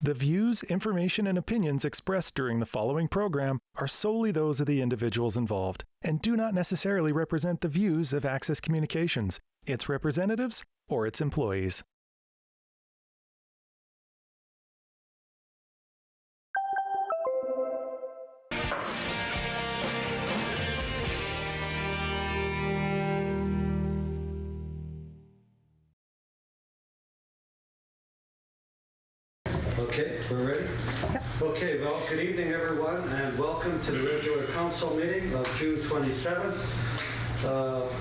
The views, information, and opinions expressed during the following program are solely those of the individuals involved and do not necessarily represent the views of Access Communications, its representatives, or its employees. Okay, we're ready? Okay, well, good evening, everyone, and welcome to the regular council meeting of June 27th.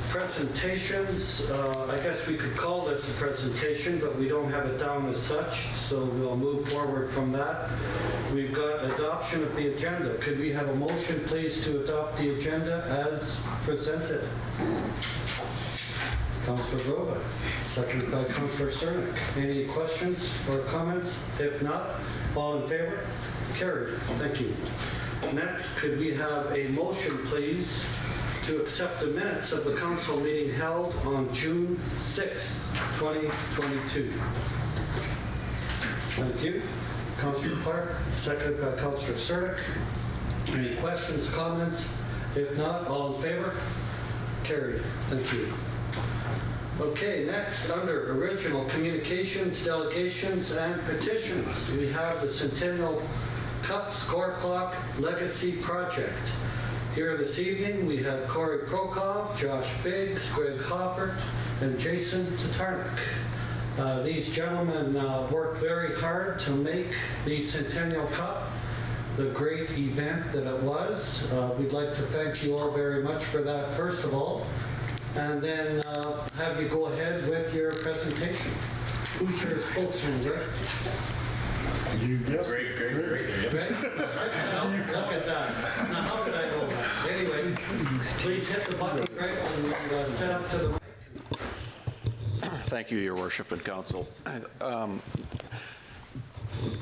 Presentations, I guess we could call this a presentation, but we don't have it down as such, so we'll move forward from that. We've got adoption of the agenda. Could we have a motion, please, to adopt the agenda as presented? Councillor Grova, seconded by Councillor Cernick. Any questions or comments? If not, all in favor? Carried. Thank you. Next, could we have a motion, please, to accept the minutes of the council meeting held on June 6th, 2022? Thank you. Councillor Clark, seconded by Councillor Cernick. Any questions, comments? If not, all in favor? Carried. Thank you. Okay, next, under original communications, delegations, and petitions, we have the Centennial Cup Score Clock Legacy Project. Here this evening, we have Corey Prokop, Josh Biggs, Greg Hoffert, and Jason Tatarnik. These gentlemen worked very hard to make the Centennial Cup the great event that it was. We'd like to thank you all very much for that, first of all. And then have you go ahead with your presentation. Who's your spokesman, Greg? You guessed Greg? Greg? Look at that. Now, how did I know that? Anyway, please hit the button, Greg, and set up to the mic. Thank you, Your Worship and Council.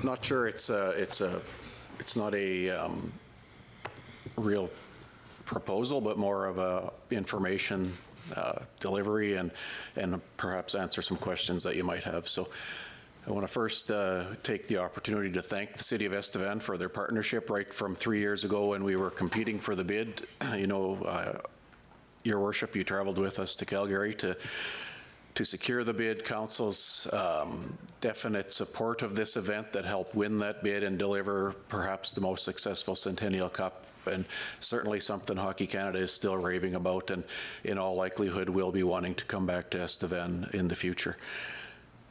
Not sure it's not a real proposal, but more of a information delivery and perhaps answer some questions that you might have. So I want to first take the opportunity to thank the City of Estevan for their partnership right from 3 years ago when we were competing for the bid. You know, Your Worship, you traveled with us to Calgary to secure the bid. Council's definite support of this event that helped win that bid and deliver perhaps the most successful Centennial Cup, and certainly something Hockey Canada is still raving about, and in all likelihood will be wanting to come back to Estevan in the future.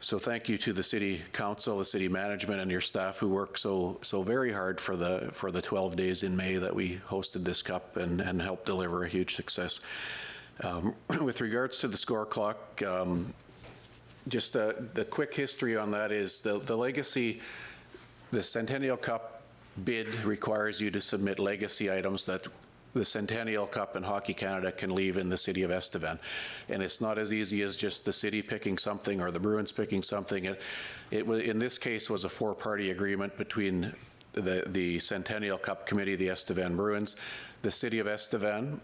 So thank you to the City Council, the City Management, and your staff who worked so very hard for the 12 days in May that we hosted this Cup and helped deliver a huge success. With regards to the score clock, just the quick history on that is the legacy, the Centennial Cup bid requires you to submit legacy items that the Centennial Cup and Hockey Canada can leave in the City of Estevan. And it's not as easy as just the city picking something or the Bruins picking something. It was, in this case, was a four-party agreement between the Centennial Cup Committee, the Estevan Bruins, the City of Estevan,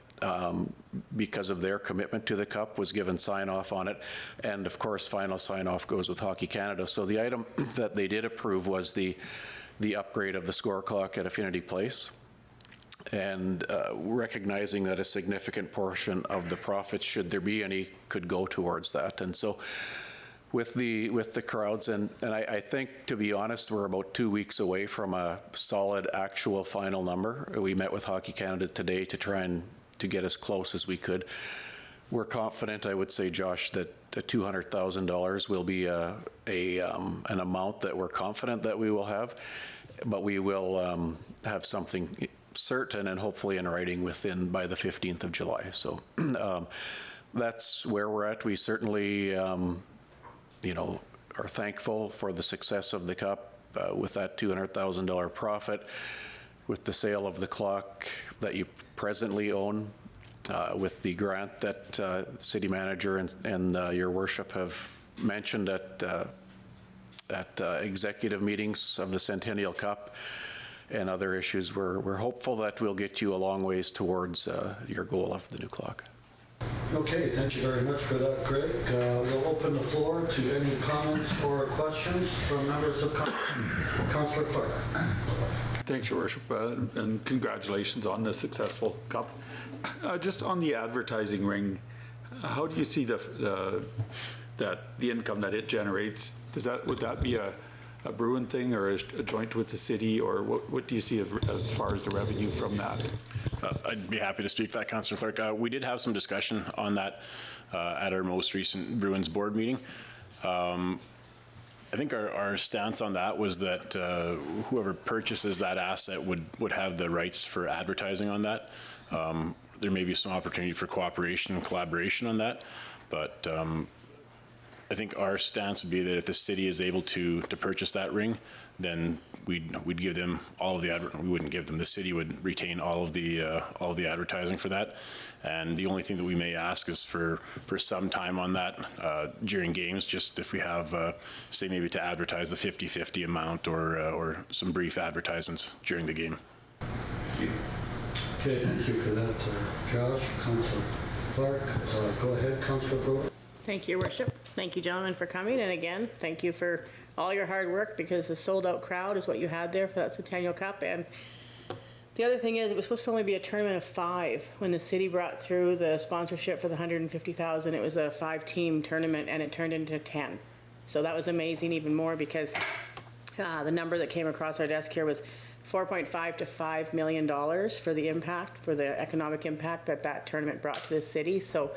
because of their commitment to the Cup, was given sign-off on it, and of course final sign-off goes with Hockey Canada. So the item that they did approve was the upgrade of the score clock at Affinity Place, and recognizing that a significant portion of the profits, should there be any, could go towards that. And so with the crowds, and I think, to be honest, we're about 2 weeks away from a solid actual final number. We met with Hockey Canada today to try and to get as close as we could. We're confident, I would say, Josh, that $200,000 will be an amount that we're confident that we will have, but we will have something certain and hopefully in writing by the 15th of July. So that's where we're at. We certainly you know, are thankful for the success of the Cup with that $200,000 profit, with the sale of the clock that you presently own, with the grant that City Manager and Your Worship have mentioned at executive meetings of the Centennial Cup, and other issues. We're hopeful that we'll get you a long ways towards your goal of the new clock. Okay, thank you very much for that, Greg. We'll open the floor to any comments or questions from members of Council. Councillor Clark. Thanks, Your Worship, and congratulations on the successful cup. Just on the advertising ring, how do you see the income that it generates? Would that be a Bruin thing or a joint with the city, or what do you see as far as the revenue from that? I'd be happy to speak to that, Councillor Clark. We did have some discussion on that at our most recent Bruins board meeting. I think our stance on that was that whoever purchases that asset would have the rights for advertising on that. There may be some opportunity for cooperation and collaboration on that, but I think our stance would be that if the city is able to purchase that ring, then we'd give them all of the we wouldn't give them. The city would retain all of the advertising for that, and the only thing that we may ask is for some time on that during games. Just if we have say maybe to advertise the 50-50 amount or some brief advertisements during the game. Okay, thank you for that, Josh. Councillor Clark, go ahead, Councillor Brewer. Thank you, Your Worship. Thank you, gentlemen, for coming. And again, thank you for all your hard work, because the sold-out crowd is what you had there for that Centennial Cup. And the other thing is, it was supposed to only be a tournament of 5. When the city brought through the sponsorship for the $150,000, it was a 5-team tournament, and it turned into 10. So that was amazing even more, because the number that came across our desk here was $4.5 to $5 million for the impact, for the economic impact that tournament brought to the city. So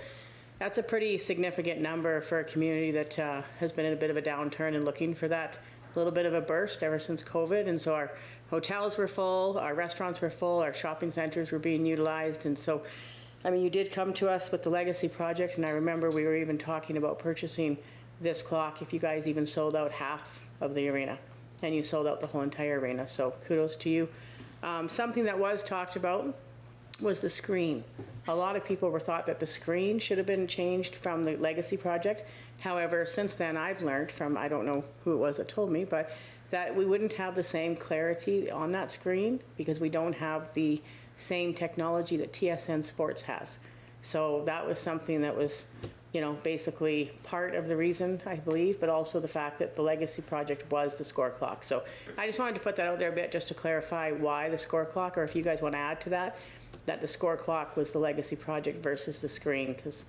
that's a pretty significant number for a community that has been in a bit of a downturn and looking for that little bit of a burst ever since COVID. And so our hotels were full, our restaurants were full, our shopping centers were being utilized. And so, I mean, you did come to us with the Legacy project, and I remember we were even talking about purchasing this clock if you guys even sold out half of the arena, and you sold out the whole entire arena. So kudos to you. Something that was talked about was the screen. A lot of people thought that the screen should have been changed from the Legacy project. However, since then I've learned from, I don't know who it was that told me, but that we wouldn't have the same clarity on that screen because we don't have the same technology that TSN Sports has. So that was something that was, you know, basically part of the reason, I believe, but also the fact that the Legacy project was the score clock. So I just wanted to put that out there a bit just to clarify why the score clock, or if you guys want to add to that, that the score clock was the Legacy project versus the screen, because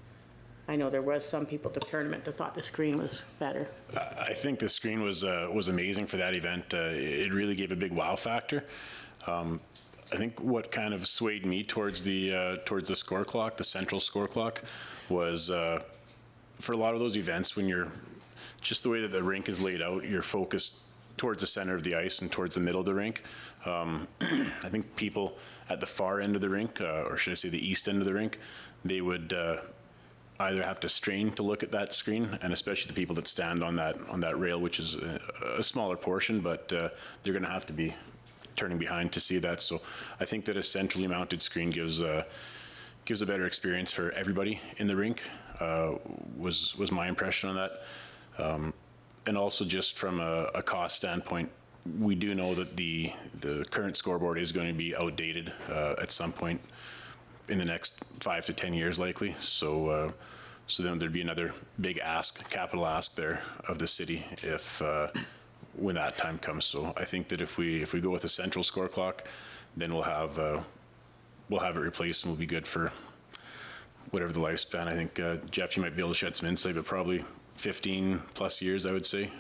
I know there was some people at the tournament that thought the screen was better. I think the screen was amazing for that event. It really gave a big wow factor. I think what kind of swayed me towards the score clock, the central score clock, was for a lot of those events, when you're just the way that the rink is laid out, you're focused towards the center of the ice and towards the middle of the rink. I think people at the far end of the rink, or should I say the east end of the rink, they would either have to strain to look at that screen, and especially the people that stand on that rail, which is a smaller portion, but they're going to have to be turning behind to see that. So I think that a centrally mounted screen gives a better experience for everybody in the rink. Was my impression on that. And also just from a cost standpoint, we do know that the current scoreboard is going to be outdated at some point in the next 5 to 10 years, likely. So then there'd be another big capital ask there of the city if when that time comes. So I think that if we go with a central score clock, then we'll have it replaced and we'll be good for whatever the lifespan. I think Jeff, you might be able to shed some insight, but probably 15 plus years, I would say.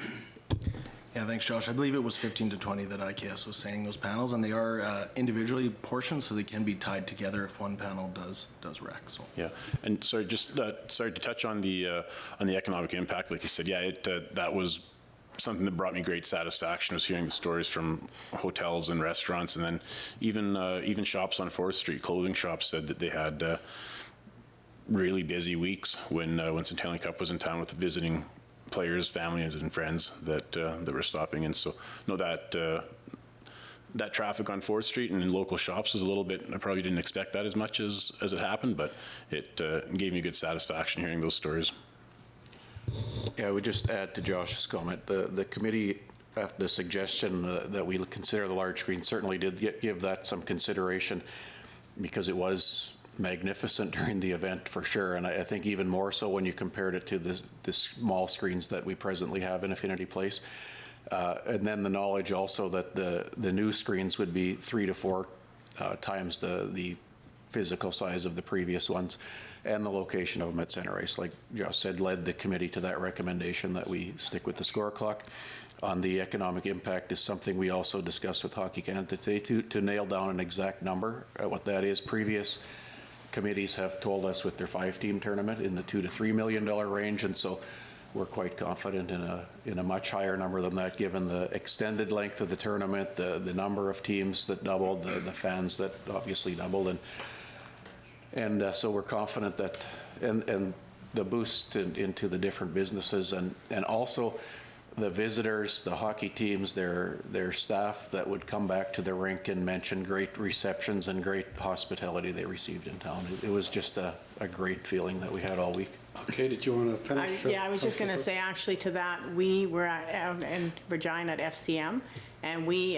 Yeah, thanks, Josh. I believe it was 15 to 20 that IKS was saying, those panels, and they are individually portioned, so they can be tied together if one panel does wreck. So. Yeah, and sorry, just sorry to touch on the economic impact. Like you said, yeah, that was something that brought me great satisfaction, was hearing the stories from hotels and restaurants, and then even shops on 4th Street, clothing shops, said that they had really busy weeks when Centennial Cup was in town with visiting players, families, and friends that were stopping in. So no, that traffic on 4th Street and in local shops was a little bit, I probably didn't expect that as much as it happened, but it gave me good satisfaction hearing those stories. Yeah, I would just add to Josh's comment, the committee, after the suggestion that we consider the large screen, certainly did give that some consideration, because it was magnificent during the event for sure, and I think even more so when you compared it to the small screens that we presently have in Affinity Place. And then the knowledge also that the new screens would be 3 to 4 times the physical size of the previous ones, and the location of them at Center Ice, like Josh said, led the committee to that recommendation that we stick with the score clock. On the economic impact is something we also discussed with Hockey Canada today to nail down an exact number at what that is. Previous committees have told us with their 5-team tournament in the $2 to $3 million range, and so we're quite confident in a much higher number than that, given the extended length of the tournament, the number of teams that doubled, the fans that obviously doubled, and so we're confident that and the boost into the different businesses and also the visitors, the hockey teams, their staff that would come back to the rink and mention great receptions and great hospitality they received in town. It was just a great feeling that we had all week. Okay, did you want to finish? Yeah, I was just going to say, actually, to that, we were in Regina at FCM, and we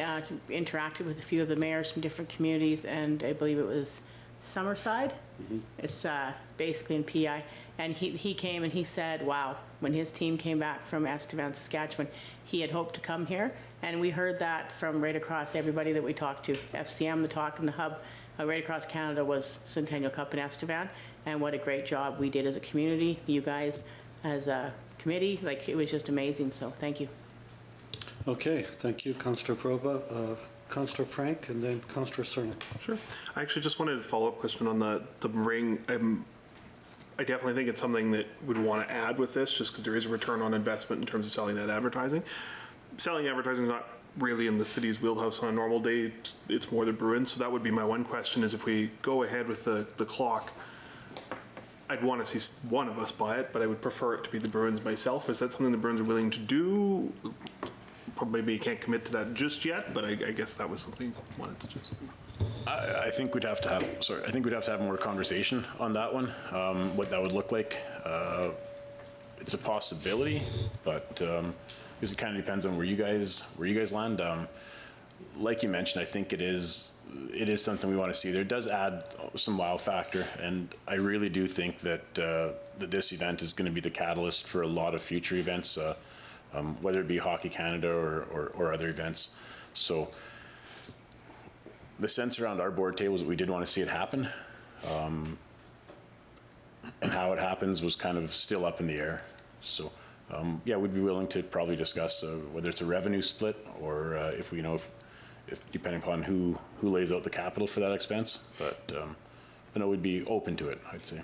interacted with a few of the mayors from different communities, and I believe it was Summerside. It's basically in PI. And he came and he said, wow, when his team came back from Estevan, Saskatchewan, he had hoped to come here. And we heard that from right across everybody that we talked to. FCM, the talk and the hub, right across Canada was Centennial Cup in Estevan. And what a great job we did as a community, you guys as a committee. Like, it was just amazing. So thank you. Okay, thank you, Councillor Vroba. Councillor Frank, and then Councillor Cernak. Sure. I actually just wanted a follow-up question on the ring. I definitely think it's something that we'd want to add with this, just because there is a return on investment in terms of selling that advertising. Selling advertising is not really in the city's wheelhouse on a normal day. It's more the Bruins. So that would be my one question, is if we go ahead with the clock, I'd want to see one of us buy it, but I would prefer it to be the Bruins myself. Is that something the Bruins are willing to do? Probably maybe you can't commit to that just yet, but I guess that was something I wanted to just... I think we'd have to have, I think we'd have to have more conversation on that one, what that would look like. It's a possibility, but because it kind of depends on where you guys land. Like you mentioned, I think it is something we want to see. There does add some wow factor, and I really do think that that this event is going to be the catalyst for a lot of future events, whether it be Hockey Canada or other events. So the sense around our board table is that we did want to see it happen, and how it happens was kind of still up in the air. So yeah, we'd be willing to probably discuss whether it's a revenue split or if we if depending upon who lays out the capital for that expense. But no, we'd be open to it, I'd say.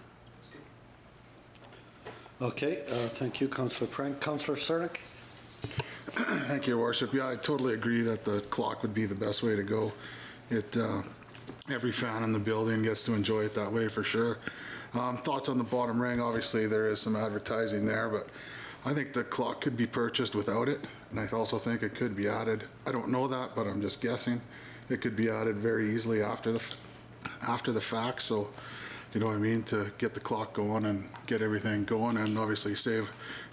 Okay, thank you, Councillor Frank. Councillor Cernak. Thank you, Your Worship. Yeah, I totally agree that the clock would be the best way to go. Every fan in the building gets to enjoy it that way for sure. Thoughts on the bottom ring? Obviously, there is some advertising there, but I think the clock could be purchased without it, and I also think it could be added. I don't know that, but I'm just guessing. It could be added very easily after the fact. So, you know what I mean, to get the clock going and get everything going, and obviously save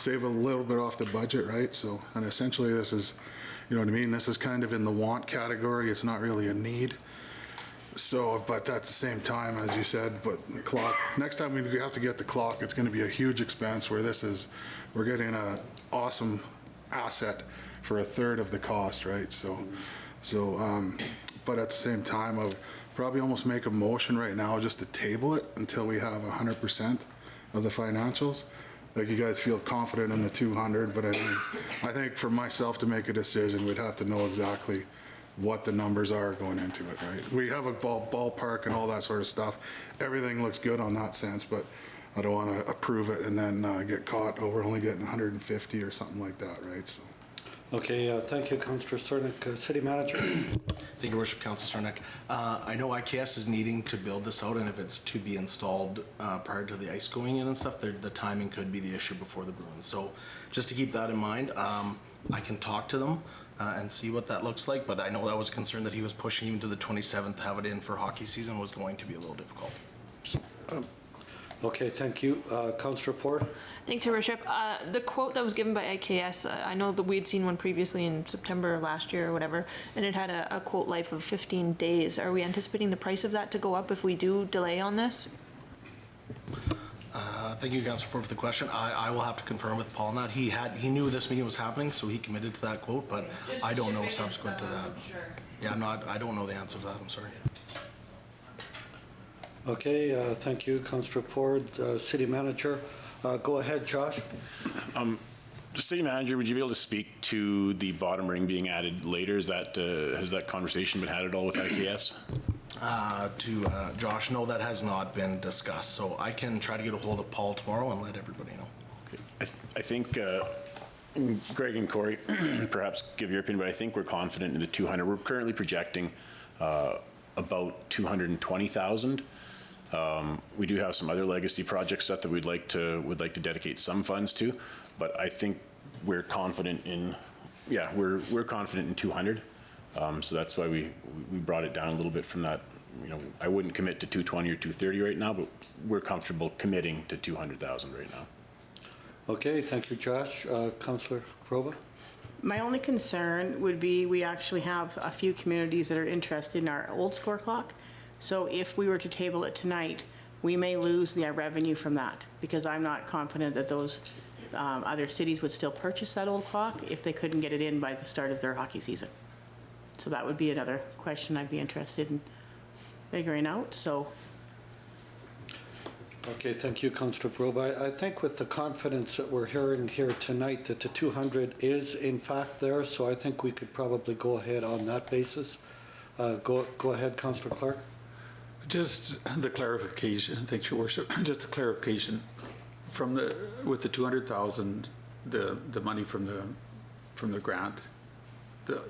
a little bit off the budget, right? So, and essentially this is, you know what I mean, this is kind of in the want category. It's not really a need. So, but at the same time, as you said, but the clock, next time we have to get the clock, it's going to be a huge expense, where we're getting an awesome asset for a third of the cost, right? So, but at the same time, I'll probably almost make a motion right now just to table it until we have 100% of the financials. Like, you guys feel confident in the 200, but I think for myself to make a decision, we'd have to know exactly what the numbers are going into it, right? We have a ballpark and all that sort of stuff. Everything looks good on that sense, but I don't want to approve it and then get caught, oh, we're only getting 150 or something like that, right? So. Okay, thank you, Councillor Cernak. City Manager. Thank you, Worship. Councillor Cernak. I know IKS is needing to build this out, and if it's to be installed prior to the ice going in and stuff, the timing could be the issue before the Bruins. So just to keep that in mind, I can talk to them and see what that looks like, but I know that was a concern that he was pushing even to the 27th, have it in for hockey season was going to be a little difficult. So. Okay, thank you. Councillor Ford? Thanks, Your Worship. The quote that was given by IKS, I know that we had seen one previously in September last year or whatever, and it had a quote life of 15 days. Are we anticipating the price of that to go up if we do delay on this? Thank you, Councillor Ford, for the question. I will have to confirm with Paul on that. He knew this meeting was happening, so he committed to that quote, but I don't know subsequent to that. Yeah, I don't know the answer to that, I'm sorry. Okay, thank you, Councillor Ford. City Manager, go ahead, Josh. City Manager, would you be able to speak to the bottom ring being added later? Has that conversation been had at all with IKS? To Josh, no, that has not been discussed, so I can try to get a hold of Paul tomorrow and let everybody know. Okay. I think Greg and Corey, perhaps give your opinion, but I think we're confident in the 200. We're currently projecting about 220,000. We do have some other legacy project stuff that would like to dedicate some funds to, but I think we're confident in, we're confident in 200. So that's why we brought it down a little bit from that. I wouldn't commit to 220 or 230 right now, but we're comfortable committing to 200,000 right now. Okay, thank you, Josh. Councillor Froba? My only concern would be we actually have a few communities that are interested in our old score clock. So if we were to table it tonight, we may lose the revenue from that, because I'm not confident that those other cities would still purchase that old clock if they couldn't get it in by the start of their hockey season. So that would be another question I'd be interested in figuring out, so. Okay, thank you, Councillor Froba. I think with the confidence that we're hearing here tonight that the 200 is in fact there, so I think we could probably go ahead on that basis. Go ahead, Councillor Clark. Just the clarification, thanks, Your Worship. Just a clarification with the 200,000, the money from the grant,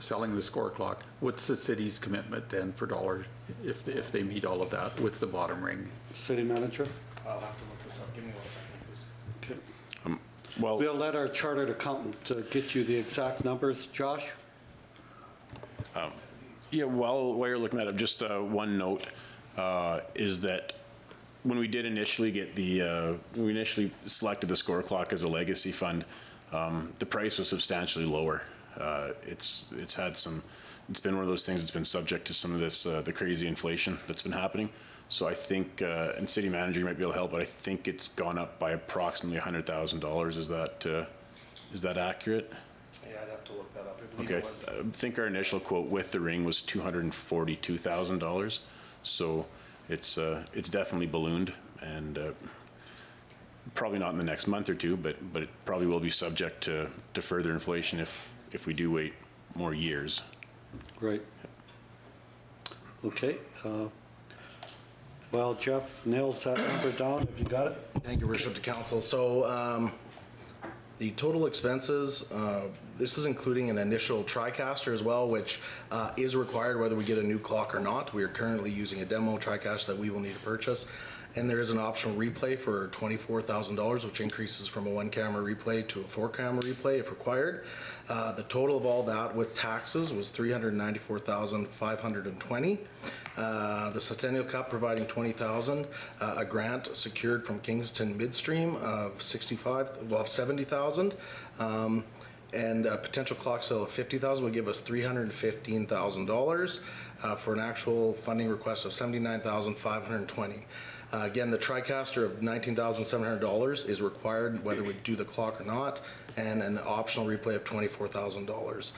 selling the score clock. What's the city's commitment then for dollars if they meet all of that with the bottom ring? City Manager. I'll have to look this up. Give me 1 second, please. Okay. Well, We'll let our chartered accountant get you the exact numbers. Josh. yeah. While you're looking at it, just one note is that when we did initially get we initially selected the score clock as a legacy fund, the price was substantially lower. It's been one of those things that's been subject to some of this, the crazy inflation that's been happening. So I think, and City Manager might be able to help, but I think it's gone up by approximately $100,000. Is that accurate? Yeah, I'd have to look that up. I believe Okay, it was. I think our initial quote with the ring was $242,000. So it's definitely ballooned, and probably not in the next month or two, but it probably will be subject to further inflation if we do wait more years. Right. Okay. Well, Jeff nails that number down. Have you got it? Thank you, Worship to Council. So the total expenses, this is including an initial TriCaster as well, which is required whether we get a new clock or not. We are currently using a demo TriCaster that we will need to purchase. And there is an optional replay for $24,000, which increases from a 1-camera replay to a 4-camera replay if required. The total of all that with taxes was $394,520. The Centennial Cup providing $20,000. A grant secured from Kingston Midstream of $70,000. And a potential clock sale of $50,000 would give us $315,000 for an actual funding request of $79,520. Again, the TriCaster of $19,700 is required whether we do the clock or not, and an optional replay of $24,000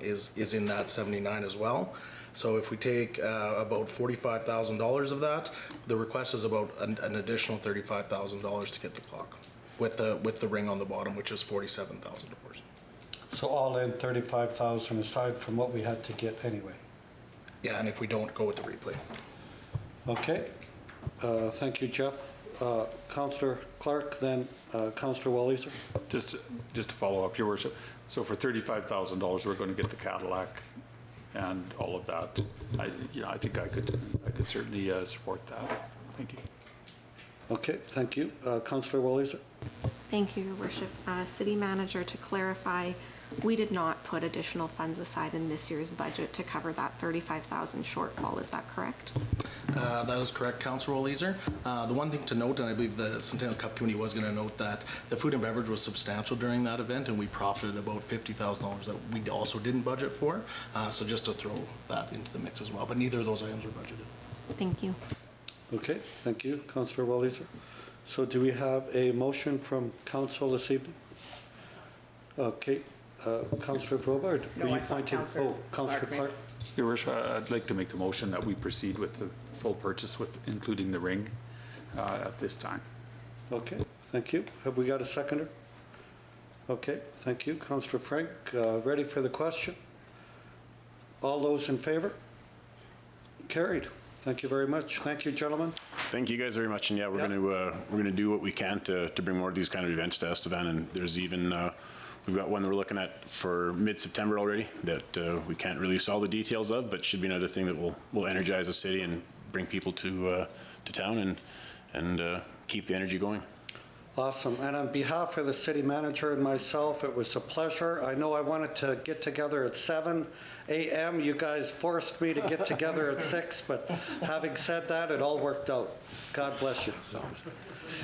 is in that 79 as well. So if we take about $45,000 of that, the request is about an additional $35,000 to get the clock with the ring on the bottom, which is $47,000. So all in 35,000 aside from what we had to get anyway. Yeah, and if we don't go with the replay. Okay. Thank you, Jeff. Councillor Clark, then Councillor Walliser. Just to follow up, Your Worship. So for $35,000, we're going to get the Cadillac and all of that. I think I could certainly support that. Thank you. Okay, thank you. Councillor Walliser. Thank you, Your Worship. City Manager, to clarify, we did not put additional funds aside in this year's budget to cover that 35,000 shortfall. Is that correct? That is correct, Councillor Oleaser. The one thing to note, and I believe the Centennial Cup Committee was going to note, that the food and beverage was substantial during that event, and we profited about $50,000 that we also didn't budget for. So just to throw that into the mix as well. But neither of those items were budgeted. Thank you. Okay, thank you, Councillor Oleaser. So do we have a motion from council this evening? Okay, Councillor Robert, were you pointing? Oh, Councillor Clark. Your Worship, I'd like to make the motion that we proceed with the full purchase with including the ring at this time. Okay, thank you. Have we got a seconder? Okay, thank you. Councillor Frank, ready for the question? All those in favor? Carried. Thank you very much. Thank you, gentlemen. Thank you guys very much, and yeah, we're going to do what we can to bring more of these kind of events to Estevan, and there's even we've got one that we're looking at for mid-September already that we can't release all the details of, but should be another thing that will energize the city and bring people to town and keep the energy going. Awesome. And on behalf of the city manager and myself, it was a pleasure. I know I wanted to get together at 7 a.m. You guys forced me to get together at 6, but having said that, it all worked out. God bless you.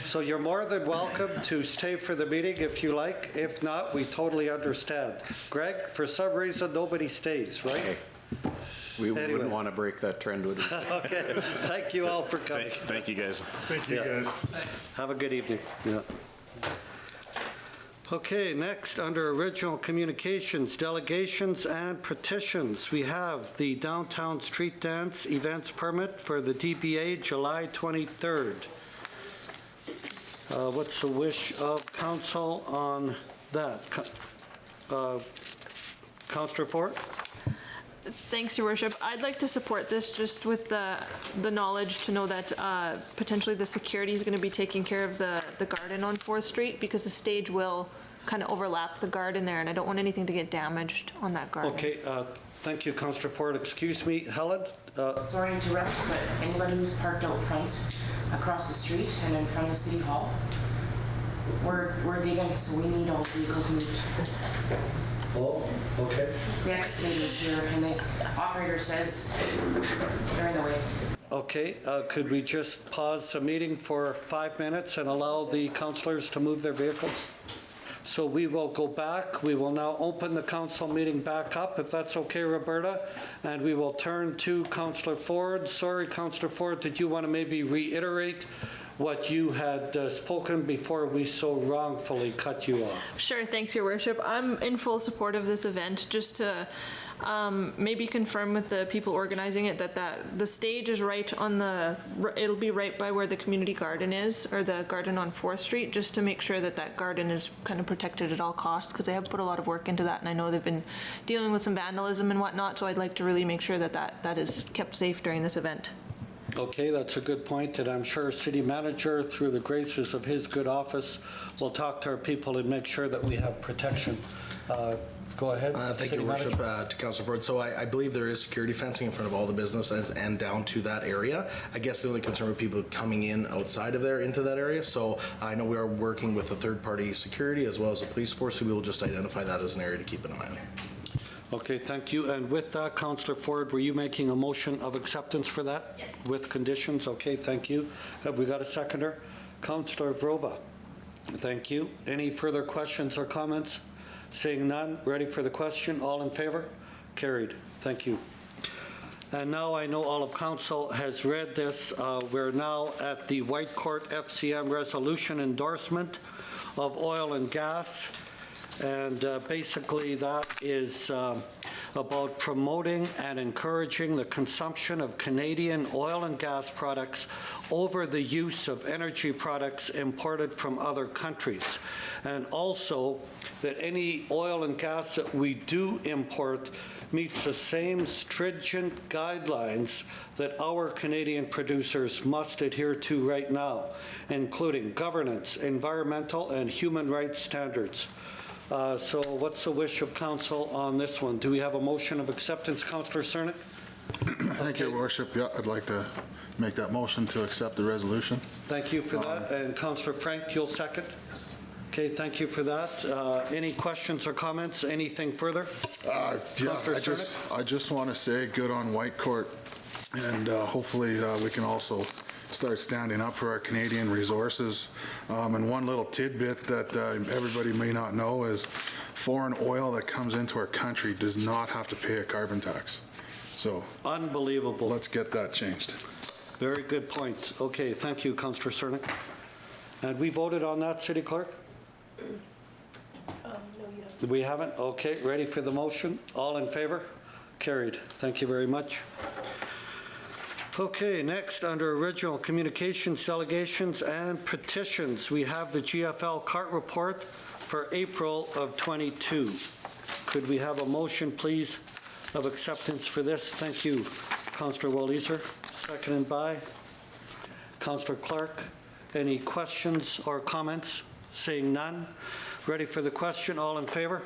So you're more than welcome to stay for the meeting if you like. If not, we totally understand. Greg, for some reason, nobody stays, right? Okay. We wouldn't want to break that trend, would we? Okay. Thank you all for coming. Thank you, guys. Thank you, guys. Have a good evening. Yeah. Okay, next, under original communications, delegations and petitions, we have the Downtown Street Dance Events Permit for the DBA July 23rd. What's the wish of council on that? Councillor Ford? Thanks, Your Worship. I'd like to support this just with the knowledge to know that potentially the security is going to be taking care of the garden on 4th Street, because the stage will kind of overlap the garden there, and I don't want anything to get damaged on that garden. Okay, thank you, Councillor Ford. Excuse me, Helen? Sorry to interrupt, but anybody who's parked out front, across the street and in front of City Hall, we're digging, so we need all vehicles moved. Oh, okay. The excavator's here, and the operator says they're in the way. Okay, could we just pause the meeting for 5 minutes and allow the councillors to move their vehicles? So we will go back. We will now open the council meeting back up, if that's okay, Roberta, and we will turn to Councillor Ford. Sorry, Councillor Ford, did you want to maybe reiterate what you had spoken before we so wrongfully cut you off? Sure, thanks, Your Worship. I'm in full support of this event, just to maybe confirm with the people organizing it that the stage is right on it'll be right by where the community garden is, or the garden on 4th Street, just to make sure that garden is kind of protected at all costs, because they have put a lot of work into that, and I know they've been dealing with some vandalism and whatnot, so I'd like to really make sure that is kept safe during this event. Okay, that's a good point, and I'm sure City Manager, through the graces of his good office, will talk to our people and make sure that we have protection. Go ahead. Thank you, Your Worship, to Councillor Ford. So I believe there is security fencing in front of all the businesses and down to that area. I guess the only concern with people coming in outside of there into that area. So I know we are working with the third-party security as well as the police force, so we will just identify that as an area to keep an eye on. Okay, thank you. And with that, Councillor Ford, were you making a motion of acceptance for that? Yes. With conditions? Okay, thank you. Have we got a seconder? Councillor Vroba. Thank you. Any further questions or comments? Seeing none, ready for the question. All in favor? Carried. Thank you. And now I know all of council has read this. We're now at the White Court FCM resolution endorsement of oil and gas. And basically that is about promoting and encouraging the consumption of Canadian oil and gas products over the use of energy products imported from other countries. And also that any oil and gas that we do import meets the same stringent guidelines that our Canadian producers must adhere to right now, including governance, environmental, and human rights standards. So what's the wish of council on this one? Do we have a motion of acceptance, Councillor Cernick? Thank you, Your Worship. Yeah, I'd like to make that motion to accept the resolution. Thank you for that. And Councillor Frank, you'll second? Yes. Okay, thank you for that. Any questions or comments? Anything further? Councillor Cernak? I just want to say good on Whitecourt, and hopefully we can also start standing up for our Canadian resources. And one little tidbit that everybody may not know is foreign oil that comes into our country does not have to pay a carbon tax. So unbelievable. Let's get that changed. Very good point. Okay, thank you, Councillor Cernak. And we voted on that, City Clerk? No, you haven't. We haven't? Okay, ready for the motion? All in favor? Carried. Thank you very much. Okay, next, under original communications, delegations, and petitions, we have the GFL CART report for April of 22. Could we have a motion, please, of acceptance for this? Thank you, Councillor Walliser. Seconded by Councillor Clark. Any questions or comments? Seeing none. Ready for the question? All in favor?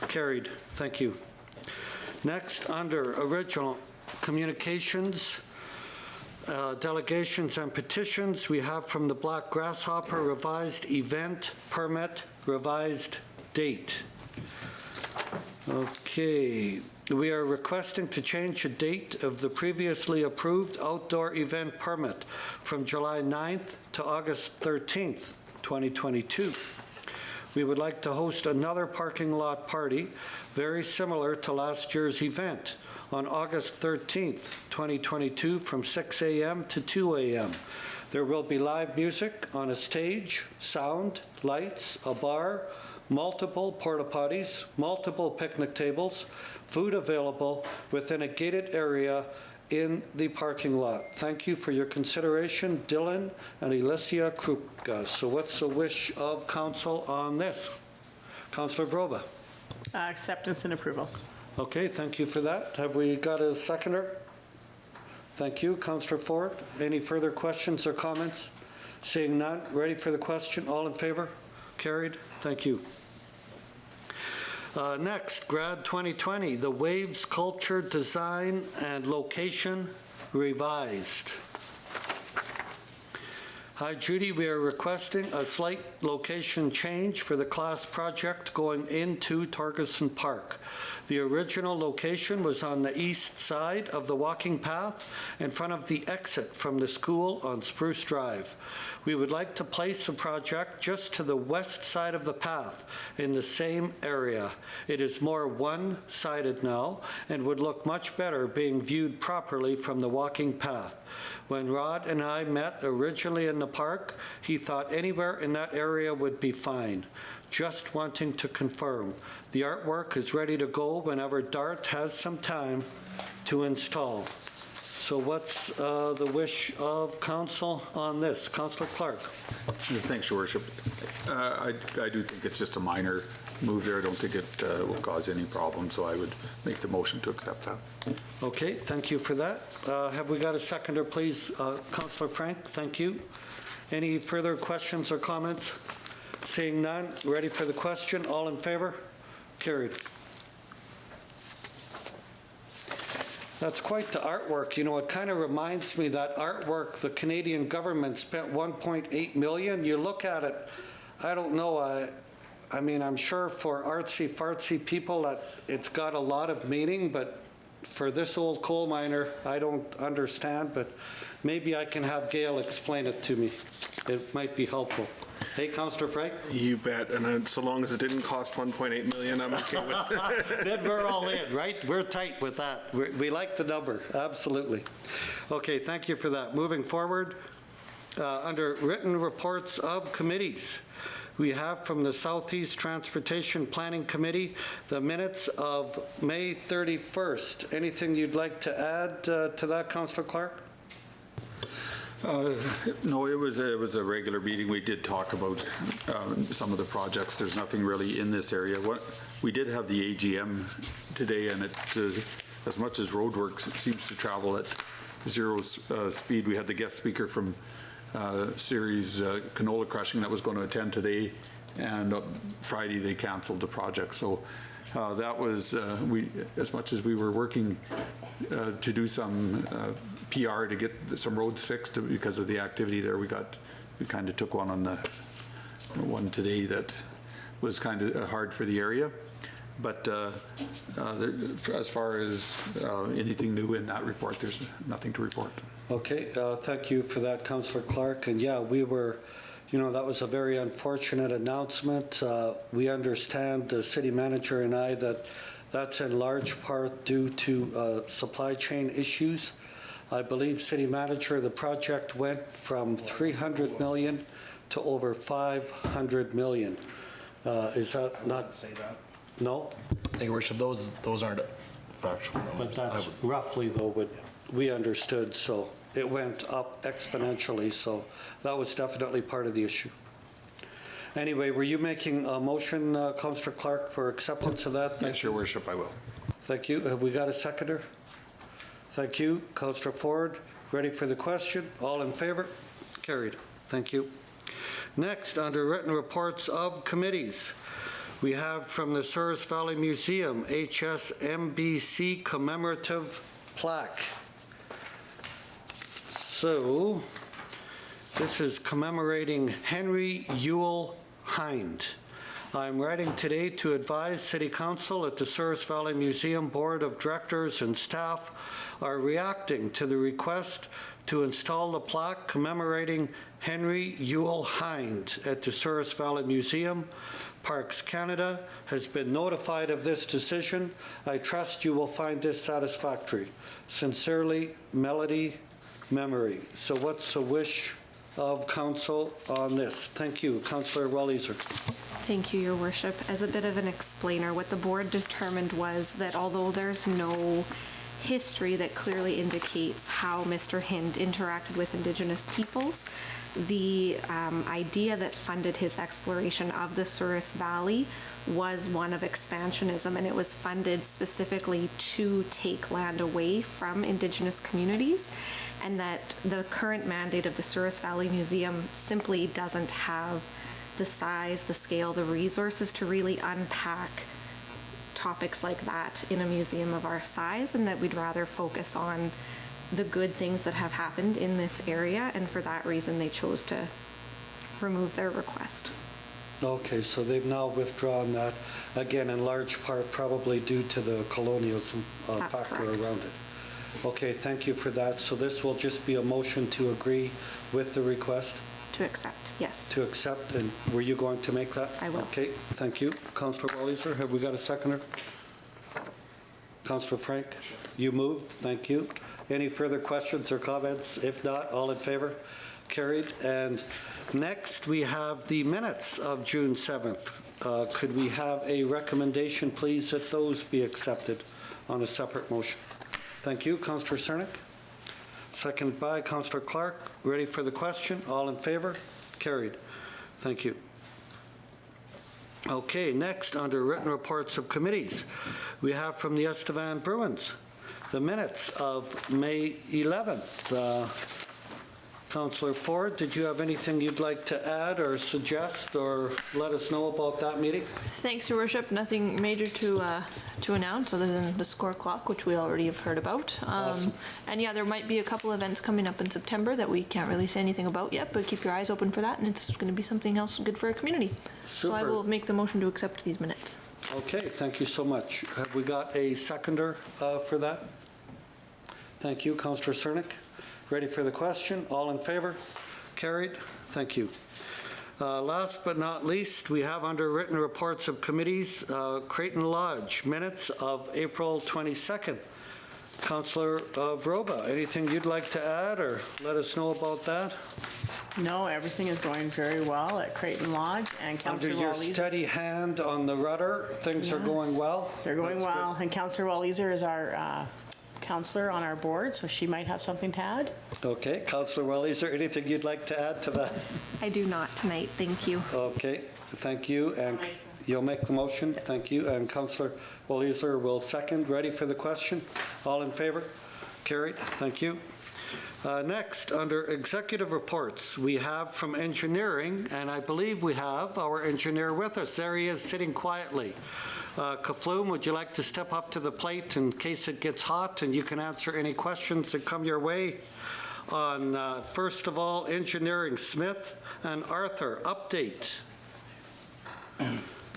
Carried. Thank you. Next, under original communications, delegations and petitions, we have from the Black Grasshopper revised event permit, revised date. Okay. We are requesting to change the date of the previously approved outdoor event permit from July 9th to August 13th, 2022. We would like to host another parking lot party very similar to last year's event on August 13th, 2022 from 6 a.m. to 2 a.m. There will be live music on a stage, sound, lights, a bar, multiple porta potties, multiple picnic tables, food available within a gated area in the parking lot. Thank you for your consideration, Dylan and Alicia Krupka. So what's the wish of council on this? Councillor Vroba. Acceptance and approval. Okay, thank you for that. Have we got a seconder? Thank you, Councillor Ford. Any further questions or comments? Seeing none, ready for the question. All in favor? Carried. Thank you. Next, Grad 2020, the Waves Culture Design and Location revised. Hi, Judy. We are requesting a slight location change for the class project going into Torgerson Park. The original location was on the east side of the walking path in front of the exit from the school on Spruce Drive. We would like to place the project just to the west side of the path in the same area. It is more one-sided now and would look much better being viewed properly from the walking path. When Rod and I met originally in the park, he thought anywhere in that area would be fine. Just wanting to confirm. The artwork is ready to go whenever Dart has some time to install. So what's the wish of council on this? Councillor Clark. Thanks, Your Worship. I do think it's just a minor move there. I don't think it will cause any problem, so I would make the motion to accept that. Okay, thank you for that. Have we got a seconder, please? Councillor Frank, thank you. Any further questions or comments? Seeing none, ready for the question. All in favor? Carried. That's quite the artwork. You know, it kind of reminds me that artwork, the Canadian government spent $1.8 million. You look at it, I don't know, I mean, I'm sure for artsy-fartsy people that it's got a lot of meaning, but for this old coal miner, I don't understand, but maybe I can have Gail explain it to me. It might be helpful. Hey, Councillor Frank? You bet, and so long as it didn't cost $1.8 million, I'm okay with it. Then we're all in, right? We're tight with that. We like the number, absolutely. Okay, thank you for that. Moving forward, under written reports of committees, we have from the Southeast Transportation Planning Committee the minutes of May 31st. Anything you'd like to add to that, Councillor Clark? No, it was a regular meeting. We did talk about some of the projects. There's nothing really in this area. We did have the AGM today, and it, as much as roadworks seems to travel at zero speed, we had the guest speaker from Series Canola Crushing that was going to attend today, and Friday they canceled the project. So that was, as much as we were working to do some PR to get some roads fixed because of the activity there, we kind of took one on the one today that was kind of hard for the area. But as far as anything new in that report, there's nothing to report. Okay, thank you for that, Councillor Clark. And yeah, we were, that was a very unfortunate announcement. We understand, the city manager and I, that that's in large part due to supply chain issues. I believe, city manager, the project went from 300 million to over 500 million. Is that not? Say that. No? Your Worship, those aren't factual numbers. But that's roughly, though, what we understood, so it went up exponentially, so that was definitely part of the issue. Anyway, were you making a motion, Councillor Clark, for acceptance of that? Yes, Your Worship, I will. Thank you. Have we got a seconder? Thank you. Councillor Ford, ready for the question? All in favor? Carried. Thank you. Next, under written reports of committees, we have from the Souris Valley Museum, HSMBC commemorative plaque. So, this is commemorating Henry Ewell Hind. I'm writing today to advise City Council that the Souris Valley Museum Board of Directors and staff are reacting to the request to install the plaque commemorating Henry Ewell Hind at the Souris Valley Museum. Parks Canada has been notified of this decision. I trust you will find this satisfactory. Sincerely, Melody Memory. So what's the wish of council on this? Thank you. Councillor Walliser. Thank you, Your Worship. As a bit of an explainer, what the board determined was that although there's no history that clearly indicates how Mr. Hind interacted with Indigenous peoples, the idea that funded his exploration of the Souris Valley was one of expansionism, and it was funded specifically to take land away from Indigenous communities, and that the current mandate of the Souris Valley Museum simply doesn't have the size, the scale, the resources to really unpack topics like that in a museum of our size, and that we'd rather focus on the good things that have happened in this area, and for that reason they chose to remove their request. Okay, so they've now withdrawn that, again, in large part probably due to the colonialism factor around it. Okay, thank you for that. So this will just be a motion to agree with the request? To accept, yes. To accept, and were you going to make that? I will. Okay, thank you. Councillor Walliser, have we got a seconder? Councillor Frank, you moved, thank you. Any further questions or comments? If not, all in favor? Carried. And next, we have the minutes of June 7th. Could we have a recommendation, please, that those be accepted on a separate motion? Thank you. Councillor Cernick. Seconded by Councillor Clark. Ready for the question? All in favor? Carried. Thank you. Okay, next, under written reports of committees, we have from the Estevan Bruins the minutes of May 11th. Councillor Ford, did you have anything you'd like to add or suggest or let us know about that meeting? Thanks, Your Worship. Nothing major to announce other than the score clock, which we already have heard about. Awesome. And yeah, there might be a couple events coming up in September that we can't really say anything about yet, but keep your eyes open for that, and it's going to be something else good for our community. So I Super. will make the motion to accept these minutes. Okay, thank you so much. Have we got a seconder for that? Thank you, Councillor Cernick. Ready for the question? All in favor? Carried. Thank you. Last but not least, we have under written reports of committees, Creighton Lodge, minutes of April 22nd. Councillor Vroba, anything you'd like to add or let us know about that? No, everything is going very well at Creighton Lodge, and Councillor Under your Walliser. steady hand on the rudder, things are going well? They're going That's well, and Councillor Walliser is our councillor on our board, so she might have something to add. Okay, Councillor Welly, is there anything you'd like to add to that? I do not tonight, thank you. Okay, thank you, and you'll make the motion, thank you, and Councillor Walliser will second. Ready for the question? All in favor? Carried, thank you. Next, under executive reports, we have from engineering, and I believe we have our engineer with us. There he is, sitting quietly. Kafloum, would you like to step up to the plate in case it gets hot and you can answer any questions that come your way? On, first of all, engineering, Smith and Arthur, update.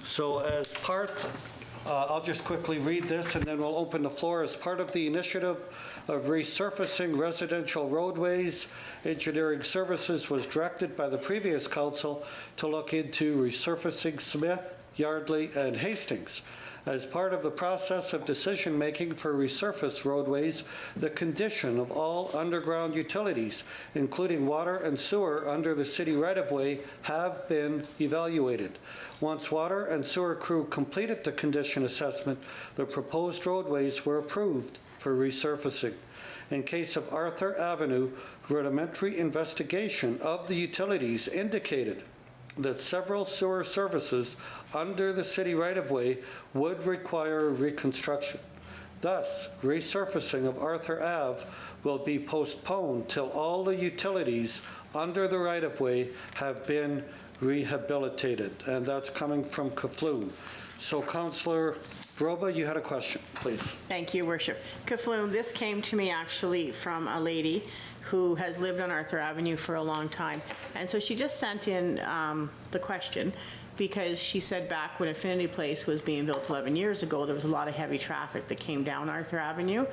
So as part, I'll just quickly read this and then we'll open the floor. As part of the initiative of resurfacing residential roadways, engineering services was directed by the previous council to look into resurfacing Smith, Yardley, and Hastings. As part of the process of decision-making for resurfaced roadways, the condition of all underground utilities, including water and sewer under the city right-of-way, have been evaluated. Once water and sewer crew completed the condition assessment, the proposed roadways were approved for resurfacing. In case of Arthur Avenue, rudimentary investigation of the utilities indicated that several sewer services under the city right-of-way would require reconstruction. Thus, resurfacing of Arthur Ave will be postponed till all the utilities under the right-of-way have been rehabilitated. And that's coming from Kafloon. So Councillor Vroba, you had a question, please. Thank you, Worship. Kafloon, this came to me actually from a lady who has lived on Arthur Avenue for a long time. And so she just sent in the question because she said back when Affinity Place was being built 11 years ago, there was a lot of heavy traffic that came down Arthur Avenue.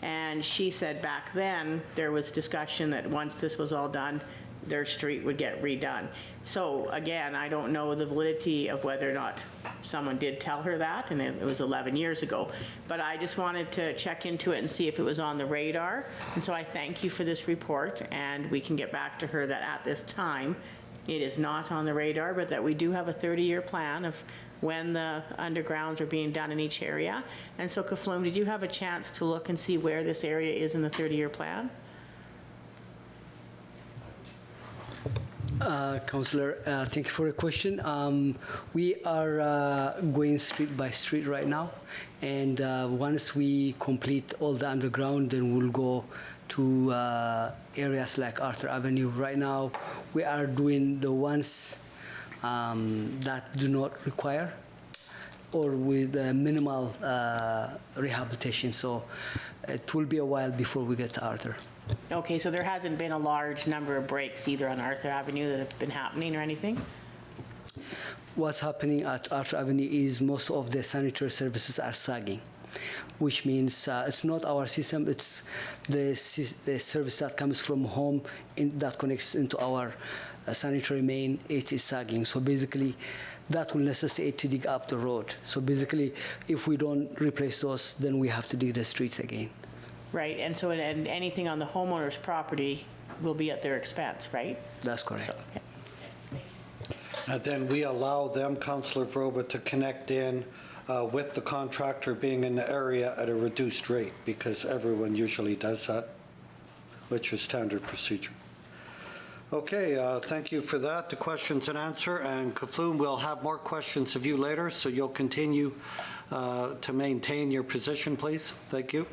And she said back then there was discussion that once this was all done, their street would get redone. So again, I don't know the validity of whether or not someone did tell her that, and it was 11 years ago. But I just wanted to check into it and see if it was on the radar. And so I thank you for this report, and we can get back to her that at this time, it is not on the radar, but that we do have a 30-year plan of when the undergrounds are being done in each area. And so Kafloon, did you have a chance to look and see where this area is in the 30-year plan? Councillor, thank you for the question. We are going street by street right now, and once we complete all the underground, then we'll go to areas like Arthur Avenue. Right now, we are doing the ones that do not require or with minimal rehabilitation. So it will be a while before we get to Arthur. Okay, so there hasn't been a large number of breaks either on Arthur Avenue that have been happening or anything? What's happening at Arthur Avenue is most of the sanitary services are sagging, which means it's not our system, it's the service that comes from home that connects into our sanitary main, it is sagging. So basically, that will necessitate to dig up the road. So basically, if we don't replace those, then we have to dig the streets again. Right, and so and anything on the homeowner's property will be at their expense, right? That's correct. So, yeah. And then we allow them, Councillor Vroba, to connect in with the contractor being in the area at a reduced rate, because everyone usually does that, which is standard procedure. Okay, thank you for that, the questions and answer. And Kafloon, we'll have more questions of you later, so you'll continue to maintain your position, please. Thank you.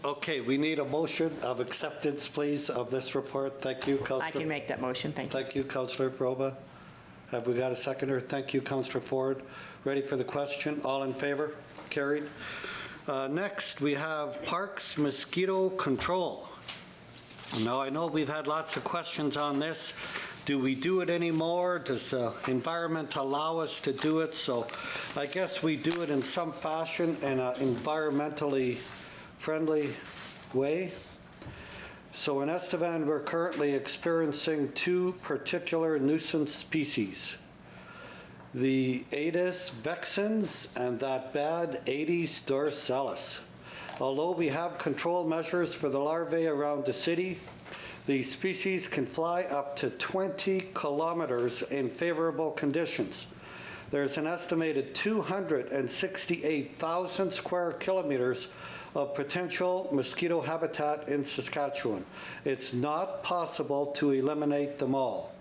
Okay, we need a motion of acceptance, please, of this report. Thank you, Councillor. I can make that motion, thank you. Thank you, Councillor Vroba. Have we got a seconder? Thank you, Councillor Ford. Ready for the question? All in favor? Carried. Next, we have Parks Mosquito Control. Now, I know we've had lots of questions on this. Do we do it anymore? Does environment allow us to do it? So I guess we do it in some fashion in an environmentally friendly way. So in Estevan, we're currently experiencing two particular nuisance species. The Aedes vexans and that bad Aedes dorsalis. Although we have control measures for the larvae around the city, these species can fly up to 20 kilometers in favorable conditions. There's an estimated 268,000 square kilometers of potential mosquito habitat in Saskatchewan. It's not possible to eliminate them all.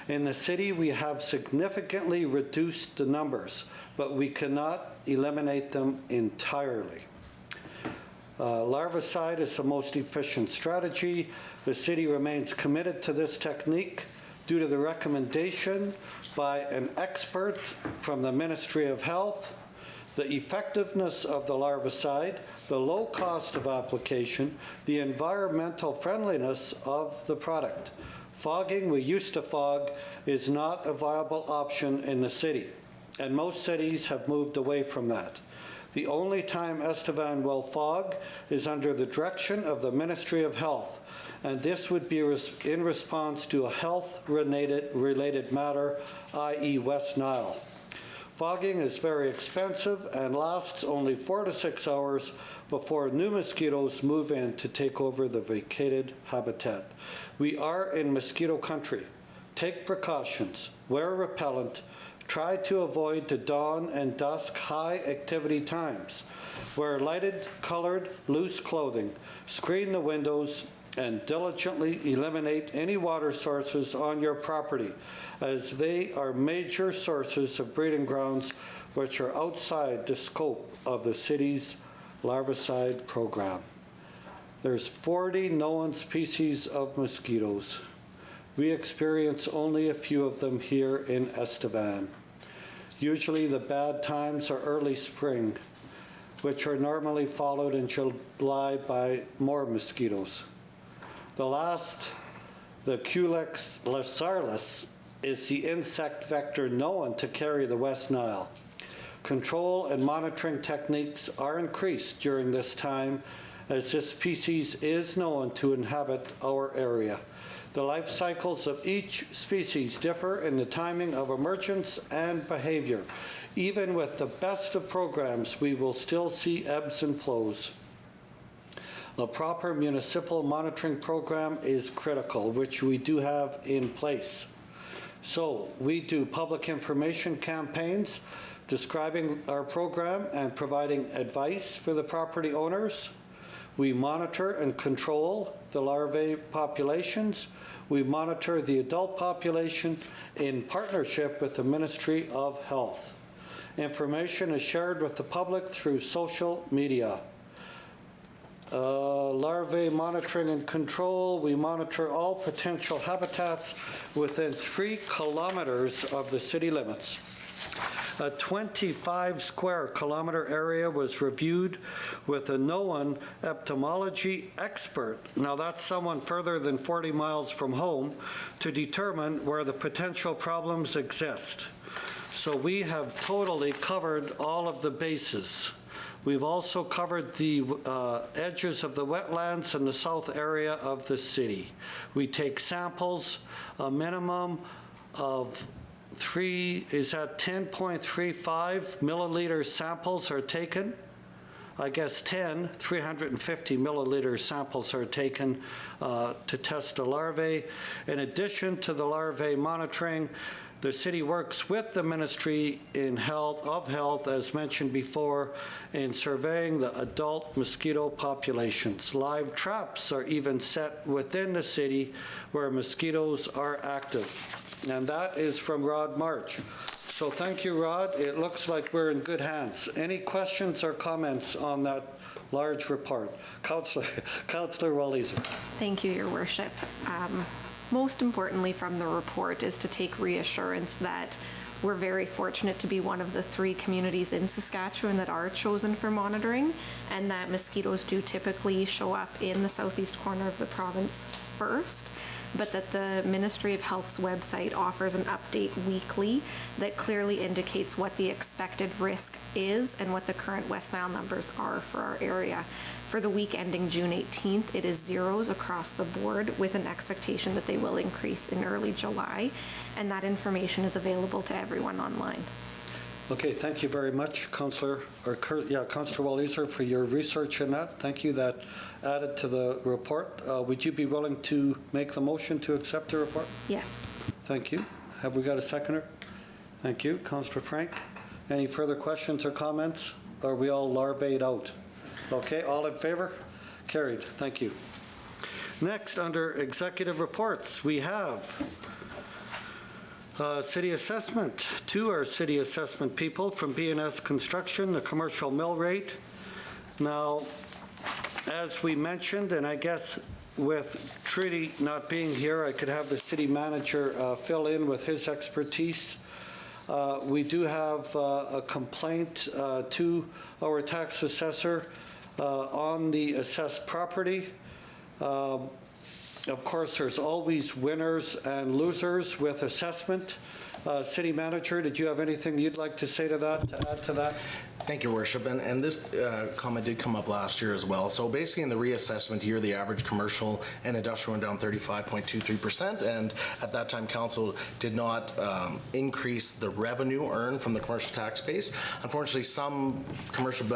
In the city, we have significantly reduced the numbers, but we cannot eliminate them entirely. Larvicide is the most efficient strategy. The city remains committed to this technique due to the recommendation by an expert from the Ministry of Health, the effectiveness of the larvicide, the low cost of application, the environmental friendliness of the product. Fogging, we used to fog, is not a viable option in the city, and most cities have moved away from that. The only time Estevan will fog is under the direction of the Ministry of Health, and this would be in response to a health-related matter, i.e. West Nile. Fogging is very expensive and lasts only 4 to 6 hours before new mosquitoes move in to take over the vacated habitat. We are in mosquito country. Take precautions, wear repellent, try to avoid the dawn and dusk high activity times. Wear lighted, colored, loose clothing, screen the windows, and diligently eliminate any water sources on your property, as they are major sources of breeding grounds which are outside the scope of the city's larvicide program. There's 40 known species of mosquitoes. We experience only a few of them here in Estevan. Usually the bad times are early spring, which are normally followed in July by more mosquitoes. The Culex laceralis, is the insect vector known to carry the West Nile. Control and monitoring techniques are increased during this time, as this species is known to inhabit our area. The life cycles of each species differ in the timing of emergence and behavior. Even with the best of programs, we will still see ebbs and flows. A proper municipal monitoring program is critical, which we do have in place. So we do public information campaigns describing our program and providing advice for the property owners. We monitor and control the larvae populations. We monitor the adult population in partnership with the Ministry of Health. Information is shared with the public through social media. Larvae monitoring and control, we monitor all potential habitats within 3 kilometers of the city limits. A 25 square kilometer area was reviewed with a known entomology expert, now that's someone further than 40 miles from home, to determine where the potential problems exist. So we have totally covered all of the bases. We've also covered the edges of the wetlands in the south area of the city. We take samples, a minimum of 10.35 milliliter samples are taken. I guess 350 milliliter samples are taken to test the larvae. In addition to the larvae monitoring, the city works with the Ministry of Health, as mentioned before, in surveying the adult mosquito populations. Live traps are even set within the city where mosquitoes are active. And that is from Rod March. So thank you, Rod. It looks like we're in good hands. Any questions or comments on that large report? Councillor Walliser. Thank you, Your Worship. Most importantly from the report is to take reassurance that we're very fortunate to be one of the 3 communities in Saskatchewan that are chosen for monitoring, and that mosquitoes do typically show up in the southeast corner of the province first, but that the Ministry of Health's website offers an update weekly that clearly indicates what the expected risk is and what the current West Nile numbers are for our area. For the week ending June 18th, it is zeros across the board with an expectation that they will increase in early July, and that information is available to everyone online. Okay, thank you very much, Councillor Walliser, for your research in that. Thank you. That added to the report. Would you be willing to make the motion to accept the report? Yes. Thank you. Have we got a seconder? Thank you. Councillor Frank. Any further questions or comments? Are we all larvaed out? Okay, all in favor? Carried. Thank you. Next, under executive reports, we have city assessment. To our city assessment people from B&S Construction, the commercial mill rate. Now, as we mentioned, and I guess with Trudy not being here, I could have the city manager fill in with his expertise. We do have a complaint to our tax assessor on the assessed property. Of course, there's always winners and losers with assessment. City Manager, did you have anything you'd like to say to that, to add to that? Thank you, Your Worship. And this comment did come up last year as well. So basically in the reassessment year, the average commercial and industrial went down 35.23%. And at that time, council did not increase the revenue earned from the commercial tax base. Unfortunately, some commercial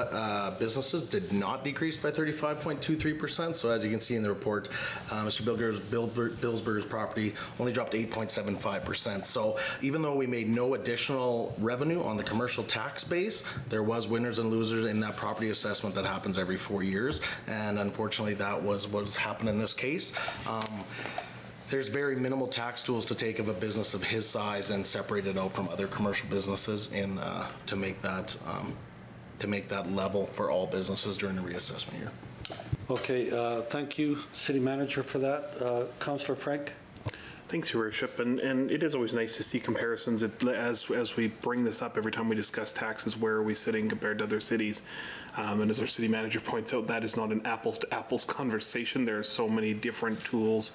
businesses did not decrease by 35.23%. So as you can see in the report, Mr. Billsburger's property only dropped 8.75%. So even though we made no additional revenue on the commercial tax base, there was winners and losers in that property assessment that happens every 4 years, and unfortunately that was what's happened in this case. There's very minimal tax tools to take of a business of his size and separate it out from other commercial businesses in to make that level for all businesses during the reassessment year. Okay, thank you, City Manager, for that. Councillor Frank? Thanks, Your Worship. And it is always nice to see comparisons as we bring this up every time we discuss taxes. Where are we sitting compared to other cities? And as our city manager points out, that is not an apples to apples conversation. There are so many different tools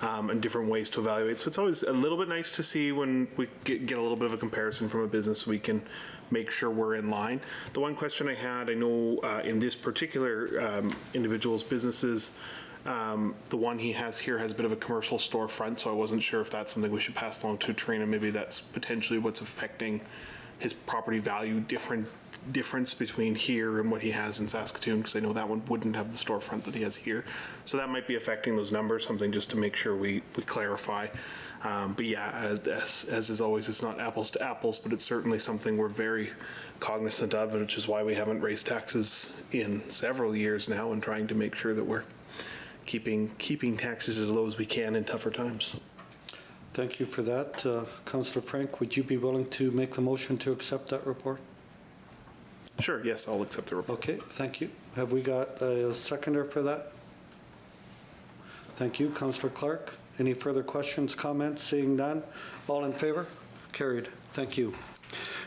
and different ways to evaluate. So it's always a little bit nice to see when we get a little bit of a comparison from a business so we can make sure we're in line. The one question I had, I know in this particular individual's businesses, the one he has here has a bit of a commercial storefront, so I wasn't sure if that's something we should pass along to Trina. Maybe that's potentially what's affecting his property value difference between here and what he has in Saskatoon, because I know that one wouldn't have the storefront that he has here. So that might be affecting those numbers, something just to make sure we clarify. But yeah, as is always, it's not apples to apples, but it's certainly something we're very cognizant of, which is why we haven't raised taxes in several years now and trying to make sure that we're keeping taxes as low as we can in tougher times. Thank you for that. Councillor Frank, would you be willing to make the motion to accept that report? Sure, yes, I'll accept the report. Okay, thank you. Have we got a seconder for that? Thank you. Councillor Clark, any further questions, comments? Seeing none. All in favor? Carried. Thank you.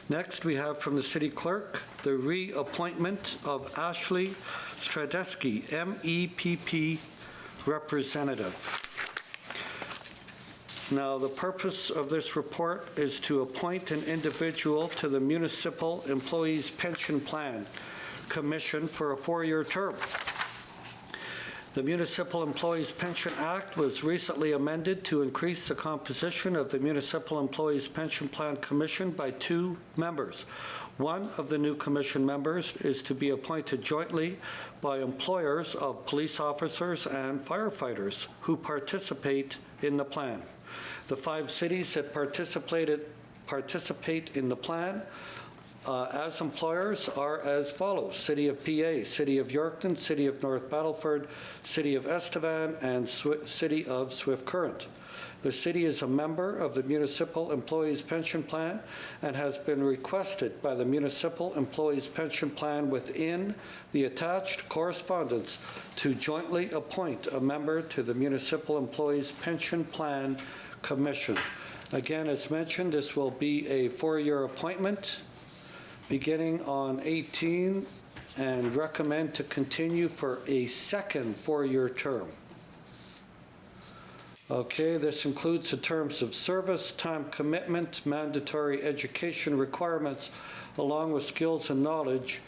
Next, we have from the City Clerk, the reappointment of Ashley Stradeski, MEPP Representative. Now, the purpose of this report is to appoint an individual to the Municipal Employees Pension Plan Commission for a 4-year term. The Municipal Employees Pension Act was recently amended to increase the composition of the Municipal Employees Pension Plan Commission by 2 members. One of the new commission members is to be appointed jointly by employers of police officers and firefighters who participate in the plan. The 5 cities that participate in the plan as employers are as follows: City of PA, City of Yorkton, City of North Battleford, City of Estevan, and City of Swift Current. The city is a member of the Municipal Employees Pension Plan and has been requested by the Municipal Employees Pension Plan within the attached correspondence to jointly appoint a member to the Municipal Employees Pension Plan Commission. Again, as mentioned, this will be a 4-year appointment beginning on 18 and recommend to continue for a second 4-year term. Okay, this includes the terms of service, time commitment, mandatory education requirements, along with skills and knowledge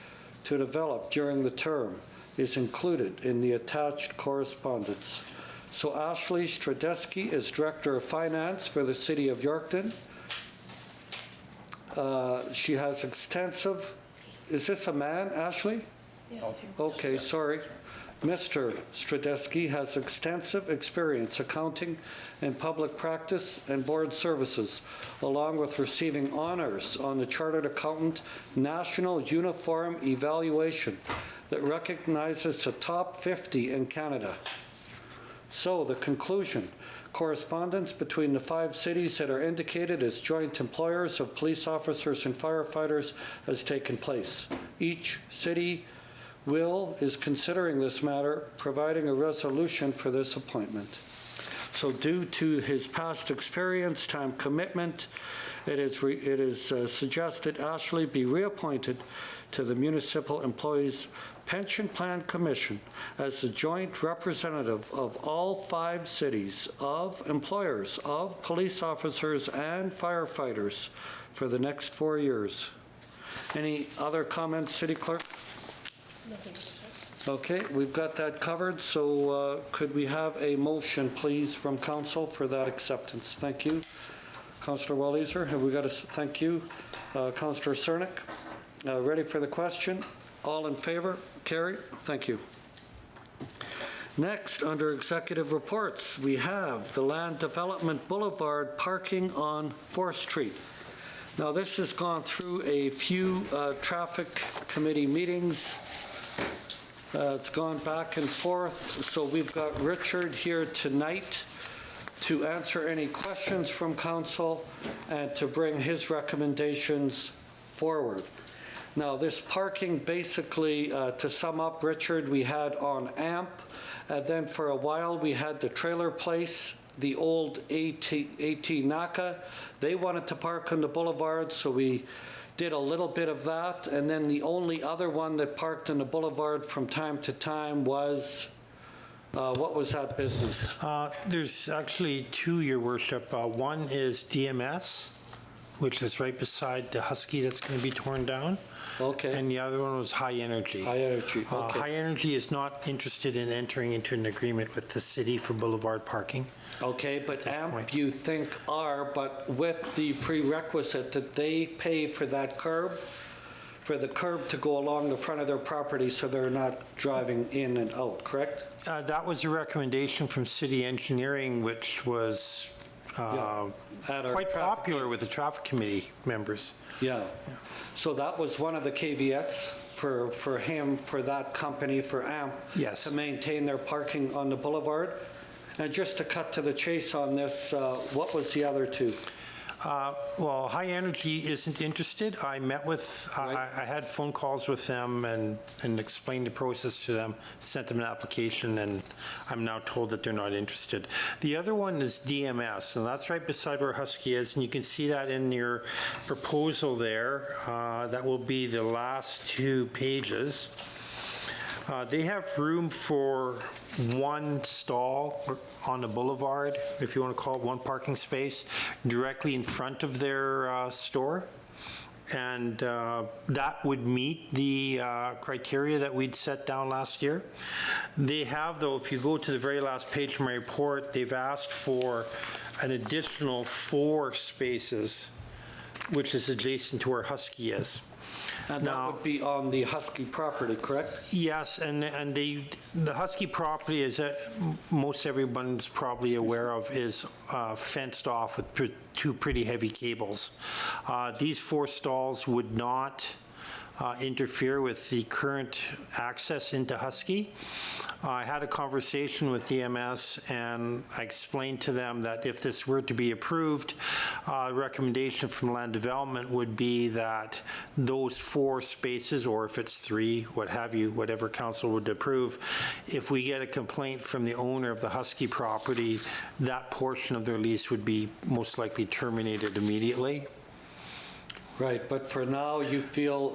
to develop during the term is included in the attached correspondence. So Ashley Stradeski is Director of Finance for the City of Yorkton. She has extensive, is this a man, Ashley? Yes. Okay, sorry. Mr. Stradeski has extensive experience accounting and public practice and board services, along with receiving honors on the Chartered Accountant National Uniform Evaluation that recognizes the top 50 in Canada. So the conclusion: correspondence between the 5 cities that are indicated as joint employers of police officers and firefighters has taken place. Each city is considering this matter, providing a resolution for this appointment. So due to his past experience, time commitment, It is suggested Ashley be reappointed to the Municipal Employees Pension Plan Commission as the joint representative of all 5 cities of employers of police officers and firefighters for the next 4 years. Any other comments, City Clerk? Okay, we've got that covered, so could we have a motion, please, from council for that acceptance? Thank you. Councillor Walliser, have we got a, thank you. Councillor Cernick, ready for the question? All in favor? Carried. Thank you. Next, under executive reports, we have the Land Development Boulevard parking on 4th Street. Now, this has gone through a few traffic committee meetings. It's gone back and forth, so we've got Richard here tonight to answer any questions from council and to bring his recommendations forward. Now, this parking, basically, to sum up, Richard, we had on AMP, and then for a while we had the trailer place, the old AT Naka. They wanted to park on the boulevard, so we did a little bit of that, and then the only other one that parked on the boulevard from time to time was, what was that business? There's actually 2, Your Worship. One is DMS, which is right beside the Husky that's going to be torn down. Okay. And the other one was High Energy. High Energy, okay. High Energy is not interested in entering into an agreement with the city for boulevard parking. Okay, but AMP you think are, but with the prerequisite that they pay for that curb, for the curb to go along the front of their property so they're not driving in and out, correct? That was a recommendation from city engineering, which was quite popular with the traffic committee members. Yeah. So that was one of the caveats for him, for that company, for AMP, yes, to maintain their parking on the boulevard. And just to cut to the chase on this, what was the other 2? Well, High Energy isn't interested. I met with, I had phone calls with them and explained the process to them, sent them an application, and I'm now told that they're not interested. The other one is DMS, and that's right beside where Husky is, and you can see that in your proposal there. That will be the last 2 pages. They have room for 1 stall on the boulevard, if you want to call it, 1 parking space, directly in front of their store. And that would meet the criteria that we'd set down last year. They have, though, if you go to the very last page of my report, they've asked for an additional 4 spaces, which is adjacent to where Husky is. And that would be on the Husky property, correct? Yes, and the Husky property, is most everyone's probably aware of, is fenced off with 2 pretty heavy cables. These 4 stalls would not interfere with the current access into Husky. I had a conversation with DMS and I explained to them that if this were to be approved, recommendation from land development would be that those 4 spaces, or if it's 3, what have you, whatever council would approve, if we get a complaint from the owner of the Husky property, that portion of their lease would be most likely terminated immediately. Right, but for now, you feel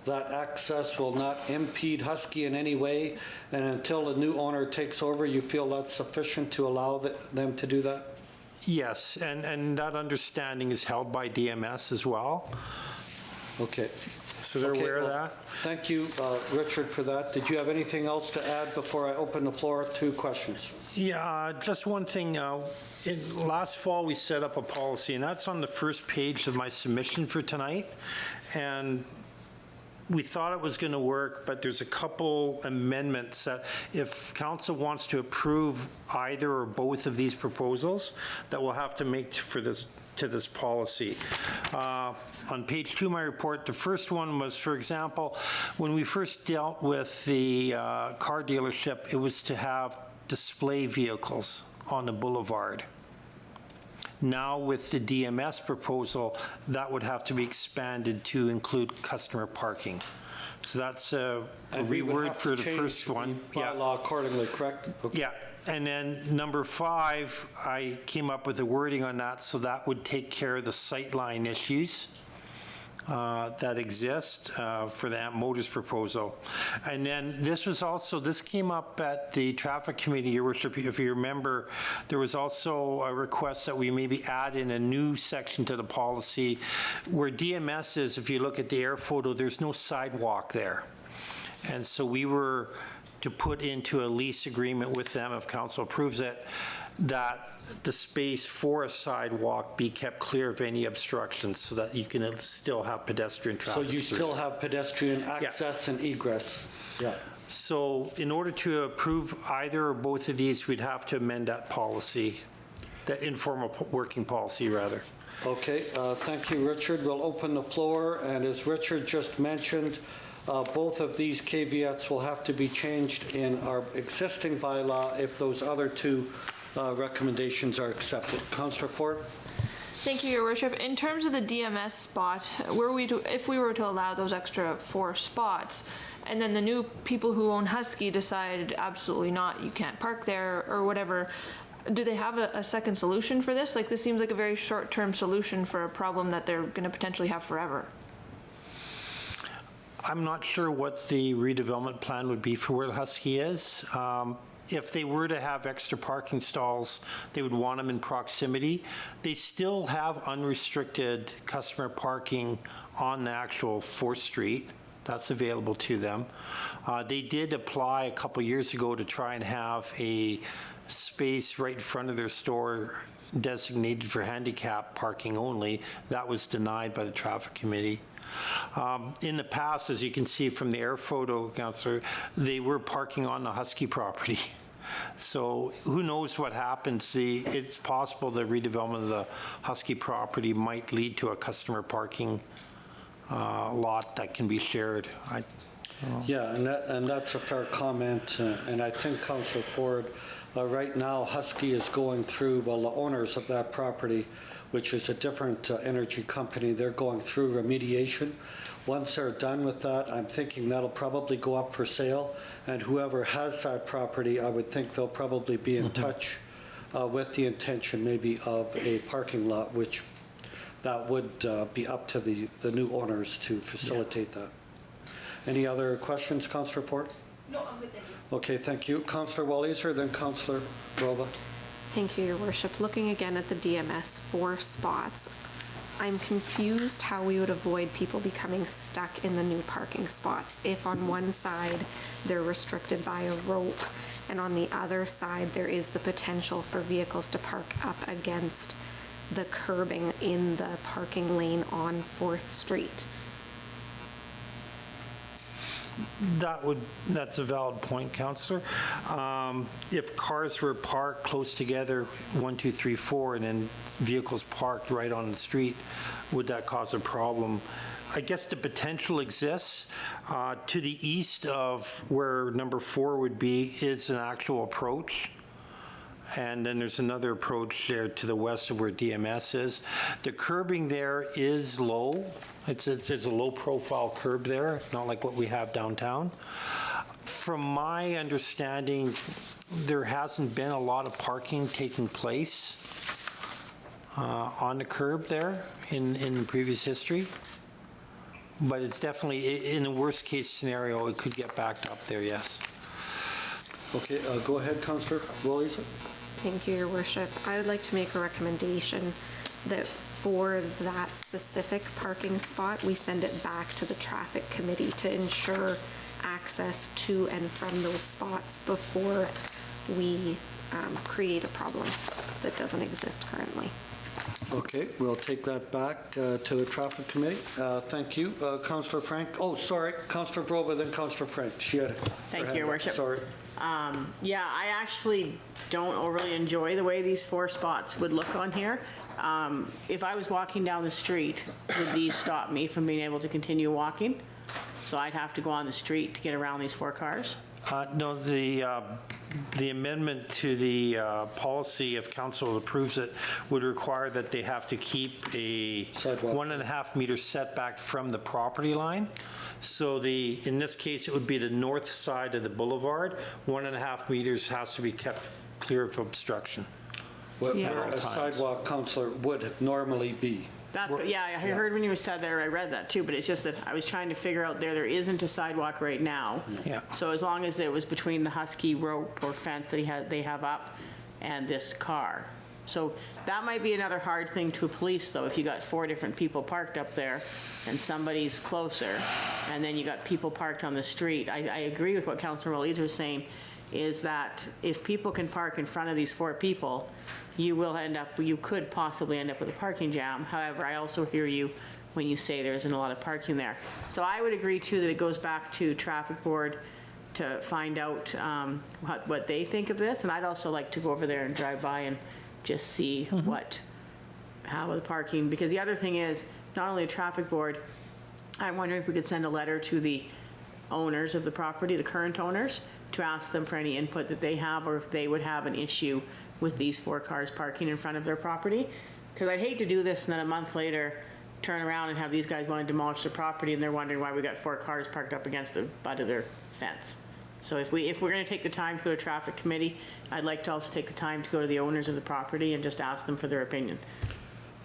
that access will not impede Husky in any way, and until the new owner takes over, you feel that's sufficient to allow them to do that? Yes, and that understanding is held by DMS as well. Okay. So they're aware of that. Thank you, Richard, for that. Did you have anything else to add before I open the floor to questions? Yeah, just one thing. Last fall, we set up a policy, and that's on the first page of my submission for tonight. And we thought it was going to work, but there's a couple amendments that if council wants to approve either or both of these proposals, that we'll have to make to this policy. On page 2 of my report, the first one was, for example, when we first dealt with the car dealership, it was to have display vehicles on the boulevard. Now with the DMS proposal, that would have to be expanded to include customer parking. So that's a And we would reword have for to the first one. change the bylaw accordingly, correct? Okay. Yeah, and then number 5, I came up with the wording on that, so that would take care of the sightline issues that exist for the Amp Motors proposal. And then this came up at the Traffic Committee, Your Worship, if you remember, there was also a request that we maybe add in a new section to the policy where DMS is, if you look at the air photo, there's no sidewalk there. And so we were to put into a lease agreement with them, if council approves it, that the space for a sidewalk be kept clear of any obstructions so that you can still have pedestrian So traffic. you still have pedestrian access and egress? Yeah. So in order to approve either or both of these, we'd have to amend that policy, that informal working policy, rather. Okay, thank you, Richard. We'll open the floor, and as Richard just mentioned, both of these caveats will have to be changed in our existing bylaw if those other two recommendations are accepted. Councillor Ford? Thank you, Your Worship. In terms of the DMS spot, if we were to allow those extra 4 spots, and then the new people who own Husky decide absolutely not, you can't park there or whatever, do they have a second solution for this? Like, this seems like a very short-term solution for a problem that they're going to potentially have forever. I'm not sure what the redevelopment plan would be for where Husky is. If they were to have extra parking stalls, they would want them in proximity. They still have unrestricted customer parking on the actual 4th Street. That's available to them. They did apply a couple years ago to try and have a space right in front of their store designated for handicap parking only. That was denied by the Traffic Committee. In the past, as you can see from the air photo, Councillor, they were parking on the Husky property. So who knows what happens? It's possible the redevelopment of the Husky property might lead to a customer parking lot that can be shared. Yeah, and that's a fair comment, and I think, Councillor Ford, right now Husky is going through, well, the owners of that property, which is a different energy company, they're going through remediation. Once they're done with that, I'm thinking that'll probably go up for sale, and whoever has that property, I would think they'll probably be in touch with the intention maybe of a parking lot, which that would be up to the new owners to facilitate that. Any other questions, Councillor Ford? No, I'm good, thank you. Okay, thank you. Councillor Walliser, then Councillor Groba. Thank you, Your Worship. Looking again at the DMS 4 spots, I'm confused how we would avoid people becoming stuck in the new parking spots if on one side they're restricted by a rope and on the other side there is the potential for vehicles to park up against the curbing in the parking lane on 4th Street. That's a valid point, Councillor. If cars were parked close together, 1, 2, 3, 4, and then vehicles parked right on the street, would that cause a problem? I guess the potential exists. To the east of where number 4 would be is an actual approach. And then there's another approach there to the west of where DMS is. The curbing there is low. It's a low-profile curb there, not like what we have downtown. From my understanding, there hasn't been a lot of parking taking place on the curb there in previous history. But it's definitely, in a worst-case scenario, it could get backed up there, yes. Okay, go ahead, Councillor Walliser. Thank you, Your Worship. I would like to make a recommendation that for that specific parking spot, we send it back to the Traffic Committee to ensure access to and from those spots before we create a problem that doesn't exist currently. Okay, we'll take that back to the Traffic Committee. Thank you. Councillor Frank. Oh, sorry, Councillor Groba, then Councillor Frank. She had Thank you, Your Worship. Sorry. Yeah, I actually don't overly enjoy the way these 4 spots would look on here. If I was walking down the street, would these stop me from being able to continue walking? So I'd have to go on the street to get around these 4 cars? No, the amendment to the policy, if council approves it, would require that they have to keep a 1.5 meter setback from the property line. So in this case, it would be the north side of the boulevard. 1.5 meters has to be kept clear of obstruction. Where a sidewalk, Councillor, would normally be. That's what, yeah, I heard when you said there, I read that too, but it's just that I was trying to figure out there isn't a sidewalk right now. Yeah. So as long as it was between the Husky rope or fence that they have up and this car. So that might be another hard thing to police though, if you got 4 different people parked up there and somebody's closer, and then you got people parked on the street. I agree with what Councillor Walliser was saying, is that if people can park in front of these 4 people, you could possibly end up with a parking jam. However, I also hear you when you say there isn't a lot of parking there. So I would agree too that it goes back to traffic board to find out what they think of this. And I'd also like to go over there and drive by and just see how the parking, because the other thing is, not only a traffic board, I wonder if we could send a letter to the owners of the property, the current owners, to ask them for any input that they have, or if they would have an issue with these 4 cars parking in front of their property. Because I'd hate to do this and then a month later turn around and have these guys want to demolish their property and they're wondering why we got 4 cars parked up against the butt of their fence. So if we're going to take the time to go to traffic committee, I'd like to also take the time to go to the owners of the property and just ask them for their opinion.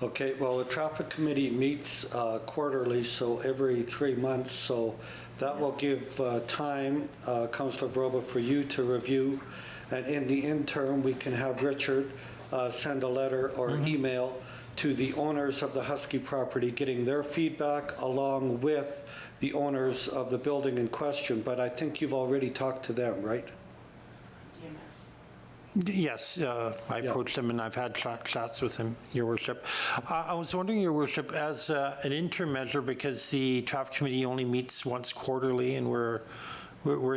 Okay, well, the traffic committee meets quarterly, so every 3 months, so that will give time, Councillor Vroba, for you to review. And in the interim, we can have Richard send a letter or email to the owners of the Husky property, getting their feedback along with the owners of the building in question. But I think you've already talked to them, right? Yes, I approached him and I've had chats with him, Your Worship. I was wondering, Your Worship, as an interim measure, because the traffic committee only meets once quarterly and we're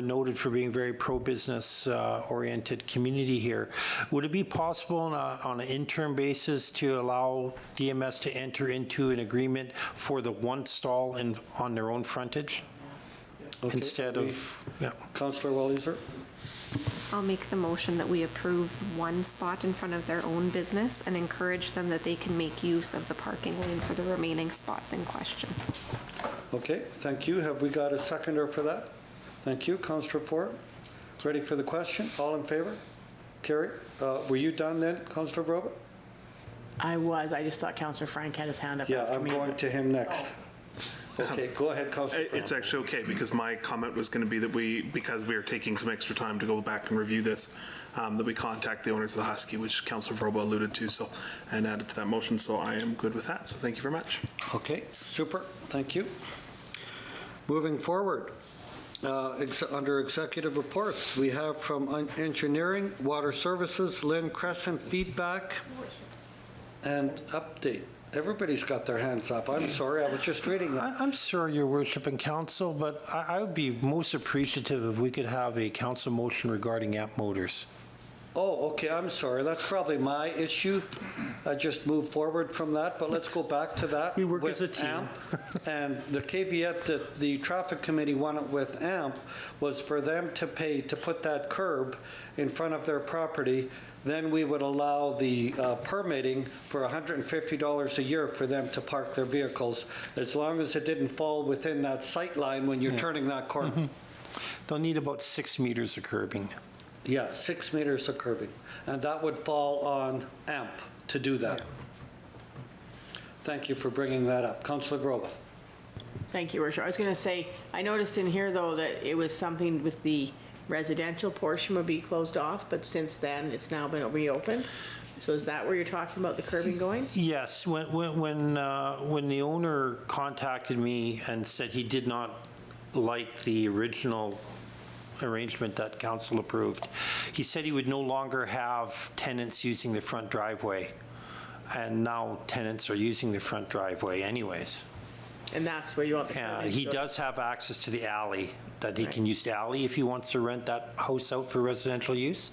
noted for being very pro-business oriented community here. Would it be possible on an interim basis to allow DMS to enter into an agreement for the one stall on their own frontage? Okay. Instead of, Councillor Walliser? I'll make the motion that we approve 1 spot in front of their own business and encourage them that they can make use of the parking lane for the remaining spots in question. Okay, thank you. Have we got a seconder for that? Thank you. Councillor Ford, ready for the question? All in favor? Carrie, were you done then, Councillor Vroba? I just thought Councillor Frank had his hand up. Yeah, I'm going to him next. Okay, go ahead, Councillor Frank. It's actually okay, because my comment was going to be that because we are taking some extra time to go back and review this, that we contact the owners of the Husky, which Councillor Vroba alluded to, and added to that motion, so I am good with that. So thank you very much. Okay, super. Thank you. Moving forward, under executive reports, we have from Engineering, Water Services, Lynn Crescent, feedback and update. Everybody's got their hands up. I'm sorry, I was just reading that. I'm sorry, Your Worship and Council, but I would be most appreciative if we could have a council motion regarding AMP motors. Oh, okay, I'm sorry. That's probably my issue. I just moved forward from that, but let's go back to that. We work as a team. AMP. And the caveat that the traffic committee wanted with AMP was for them to pay to put that curb in front of their property. Then we would allow the permitting for $150 a year for them to park their vehicles, as long as it didn't fall within that sight line when you're turning that corner. They'll need about 6 meters of curbing. Yeah, 6 meters of curbing. And that would fall on AMP to do that. Thank you for bringing that up. Councillor Vroba. Thank you, Worship. I was going to say, I noticed in here, though, that it was something with the residential portion would be closed off, but since then, it's now been reopened. So is that where you're talking about the curbing going? Yes. When the owner contacted me and said he did not like the original arrangement that council approved, he said he would no longer have tenants using the front driveway. And now tenants are using the front driveway anyways. And that's where you want the curbing. He does have access to the alley, that he can use the alley if he wants to rent that house out for residential use.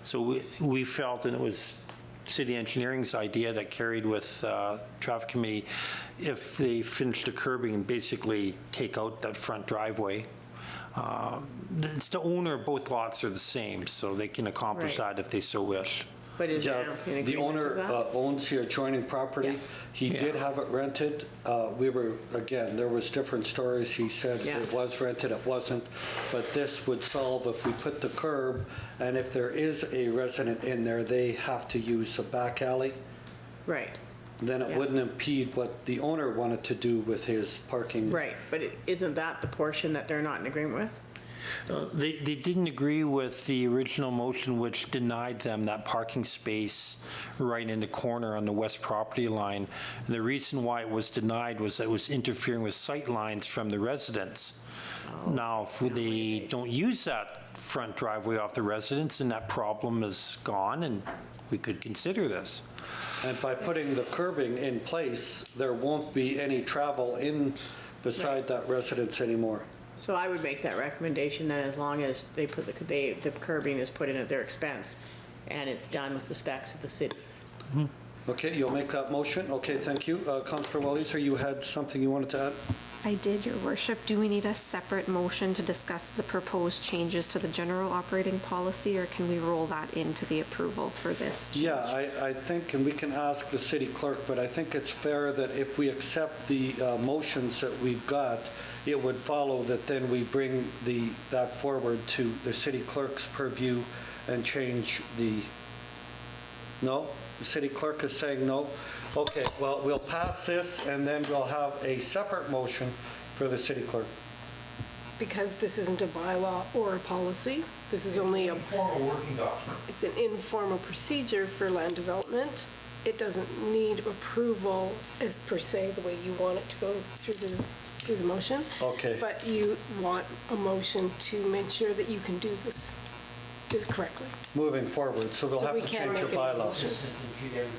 So we felt, and it was city engineering's idea that carried with traffic committee, if they finish the curbing and basically take out that front driveway. It's the owner of both lots are the same, so they can accomplish that if they so wish. But is Yeah, there an the agreement owner to that? owns the adjoining property. Yeah. He did have it rented. Again, there was different stories. He said Yeah. it was rented, it wasn't. But this would solve if we put the curb, and if there is a resident in there, they have to use a back alley. Right, Then it Yeah. wouldn't impede what the owner wanted to do with his parking. right. But isn't that the portion that they're not in agreement with? They didn't agree with the original motion, which denied them that parking space right in the corner on the west property line. And the reason why it was denied was that it was interfering with sight lines from the residents. Now, if they don't use that front driveway off the residents, then that problem is gone, and we could consider this. And by putting the curbing in place, there won't be any travel in beside that residence anymore. So I would make that recommendation that as long as they put the curbing is put in at their expense and it's done with the specs of the city. Okay, you'll make that motion? Okay, thank you. Councillor Walliser, you had something you wanted to add? I did, Your Worship. Do we need a separate motion to discuss the proposed changes to the general operating policy, or can we roll that into the approval for this change? Yeah, I think, and we can ask the city clerk, but I think it's fair that if we accept the motions that we've got, it would follow that then we bring that forward to the city clerk's purview and change no? The city clerk is saying no? Okay, well, we'll pass this and then we'll have a separate motion for the city clerk. Because this isn't a bylaw or a policy, this is only a... informal working document. It's an informal procedure for land development. It doesn't need approval as per se, the way you want it to go through the motion. Okay. But you want a motion to make sure that you can do this correctly. Moving forward, so we'll So have we to can't change your make any bylaws. motion.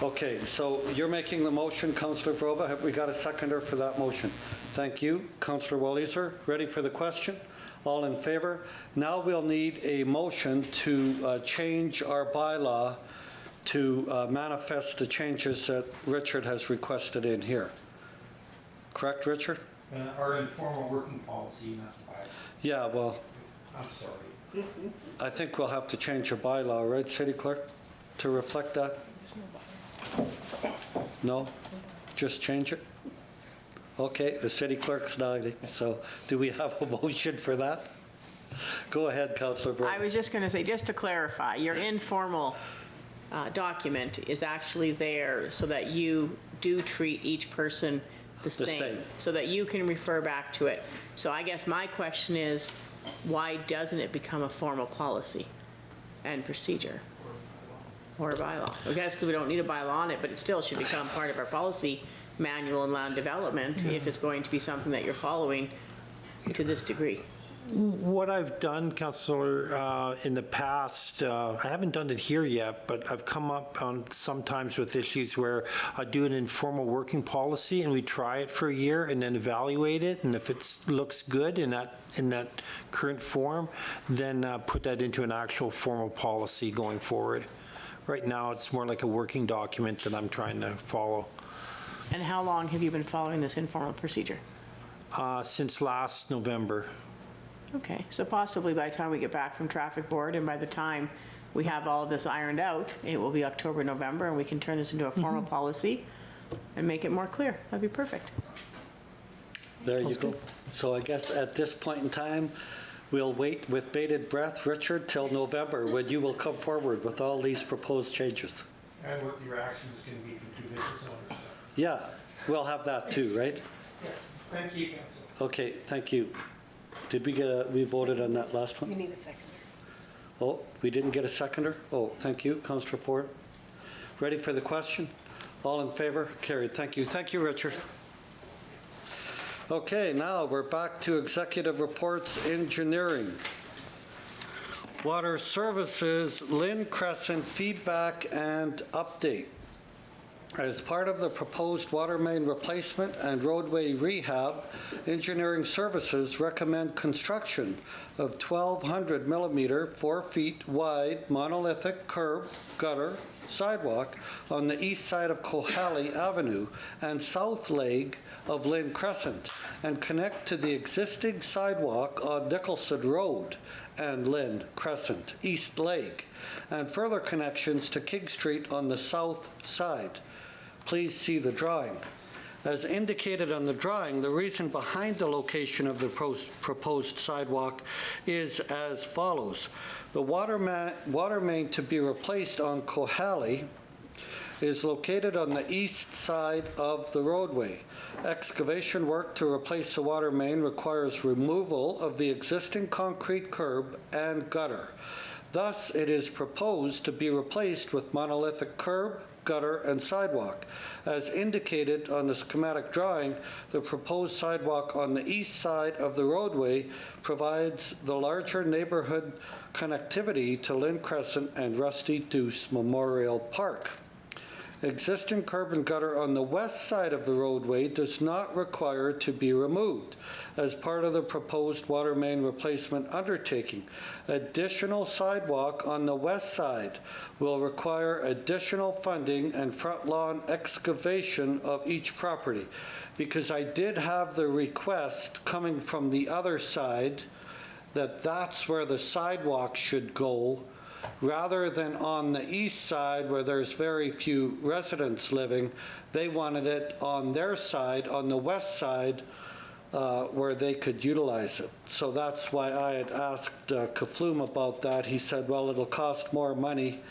Okay, so you're making the motion, Councillor Vroba. Have we got a seconder for that motion? Thank you. Councillor Walliser, ready for the question? All in favor? Now we'll need a motion to change our bylaw to manifest the changes that Richard has requested in here. Correct, Richard? Our informal working policy, not the bylaw. Yeah, well, I'm sorry. I think we'll have to change your bylaw, right, City Clerk, to reflect that? No? Just change it? Okay, the city clerk's nodding. So do we have a motion for that? Go ahead, Councillor Brown. I was just going to say, just to clarify, your informal document is actually there so that you do treat each person the same, so that you can refer back to it. So I guess my question is, why doesn't it become a formal policy and procedure? Or a bylaw? I guess because we don't need a bylaw on it, but it still should become part of our policy manual and land development if it's going to be something that you're following to this degree. What I've done, Councillor, in the past, I haven't done it here yet, but I've come up on sometimes with issues where I do an informal working policy and we try it for a year and then evaluate it, and if it looks good in that current form, then put that into an actual formal policy going forward. Right now, it's more like a working document that I'm trying to follow. And how long have you been following this informal procedure? Since last November. Okay, so possibly by the time we get back from traffic board and by the time we have all this ironed out, it will be October, November, and we can turn this into a formal policy and make it more clear. That'd be perfect. There you go. So I guess at this point in time, we'll wait with bated breath, Richard, till November, when you will come forward with all these proposed changes. And what your action is going to be from 2 business owners. Yeah, we'll have that too, right? Yes, thank you, Council. Okay, thank you. Did we voted on that last You one? need a seconder. Oh, we didn't get a seconder? Oh, thank you, Councillor Ford. Ready for the question? All in favor? Carried. Thank you. Thank you, Richard. Okay, now we're back to executive reports, engineering. Water Services, Lynn Crescent, feedback and update. As part of the proposed water main replacement and roadway rehab, Engineering Services recommend construction of 1,200 millimeter, 4 feet wide monolithic curb, gutter, sidewalk on the east side of Kohalli Avenue and south leg of Lynn Crescent and connect to the existing sidewalk on Nicholson Road and Lynn Crescent, East Lake, and further connections to King Street on the south side. Please see the drawing. As indicated on the drawing, the reason behind the location of the proposed sidewalk is as follows. The water main to be replaced on Kohalli is located on the east side of the roadway. Excavation work to replace the water main requires removal of the existing concrete curb and gutter. Thus, it is proposed to be replaced with monolithic curb, gutter, and sidewalk. As indicated on the schematic drawing, the proposed sidewalk on the east side of the roadway provides the larger neighborhood connectivity to Lynn Crescent and Rusty Deuce Memorial Park. Existing curb and gutter on the west side of the roadway does not require to be removed as part of the proposed water main replacement undertaking. Additional sidewalk on the west side will require additional funding and front lawn excavation of each property, because I did have the request coming from the other side that that's where the sidewalk should go, rather than on the east side where there's very few residents living. They wanted it on their side, on the west side, where they could utilize it. So that's why I had asked Kafloum about that. He said, well, it'll cost more money,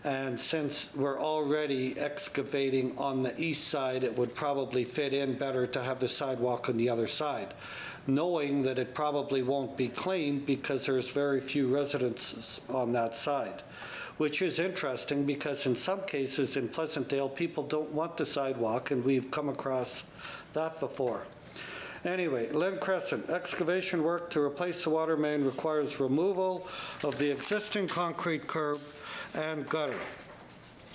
and since we're already excavating on the east side, it would probably fit in better to have the sidewalk on the other side, knowing that it probably won't be cleaned because there's very few residents on that side, which is interesting because in some cases in Pleasantdale, people don't want the sidewalk, and we've come across that before. Anyway, Lynn Crescent, excavation work to replace the water main requires removal of the existing concrete curb and gutter.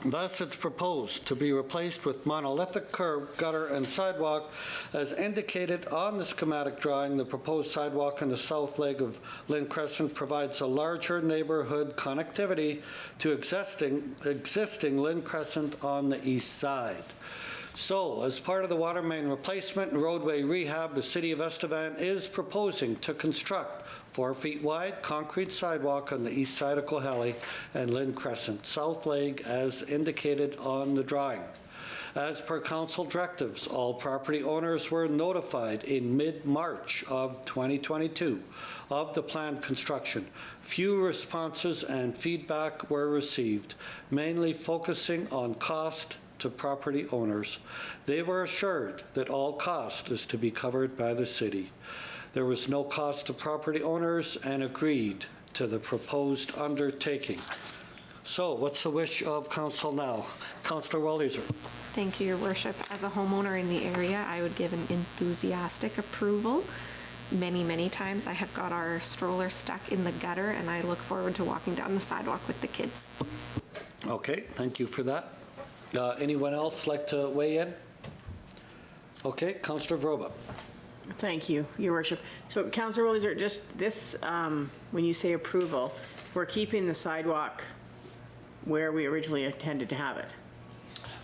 Thus, it's proposed to be replaced with monolithic curb, gutter, and sidewalk. As indicated on the schematic drawing, the proposed sidewalk in the south leg of Lynn Crescent provides a larger neighborhood connectivity to existing Lynn Crescent on the east side. So, as part of the water main replacement and roadway rehab, the City of Estevan is proposing to construct 4 feet wide concrete sidewalk on the east side of Kohalli and Lynn Crescent, south leg, as indicated on the drawing. As per council directives, all property owners were notified in mid-March of 2022 of the planned construction. Few responses and feedback were received, mainly focusing on cost to property owners. They were assured that all cost is to be covered by the city. There was no cost to property owners and agreed to the proposed undertaking. So what's the wish of council now? Councillor Walliser. Thank you, Your Worship. As a homeowner in the area, I would give an enthusiastic approval. Many, many times I have got our stroller stuck in the gutter, and I look forward to walking down the sidewalk with the kids. Okay, thank you for that. Anyone else like to weigh in? Okay, Councillor Vroba. Thank you, Your Worship. So, Councillor Walliser, just this, when you say approval, we're keeping the sidewalk where we originally intended to have it?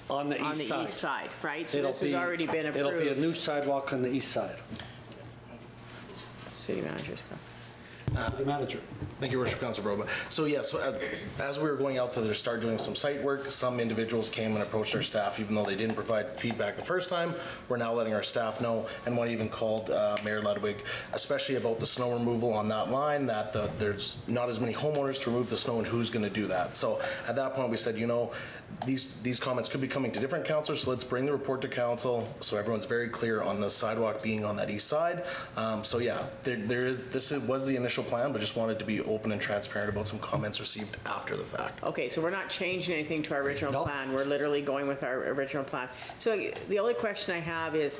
On the east side. On the east side, right? So this has already been approved. It'll be a new sidewalk on the east side. City manager's comment. City manager. Thank you, Your Worship, Councilor Broba. So yeah, as we were going out to start doing some site work, some individuals came and approached our staff, even though they didn't provide feedback the first time. We're now letting our staff know, and one even called Mayor Ludwig, especially about the snow removal on that line, that there's not as many homeowners to remove the snow, and who's going to do that. So at that point, we said, you know, these comments could be coming to different councilors, so let's bring the report to council so everyone's very clear on the sidewalk being on that east side. So yeah, this was the initial plan, but just wanted to be open and transparent about some comments received after the fact. Okay, so we're not changing anything to our original plan. We're literally going with our original plan. So the only question I have is,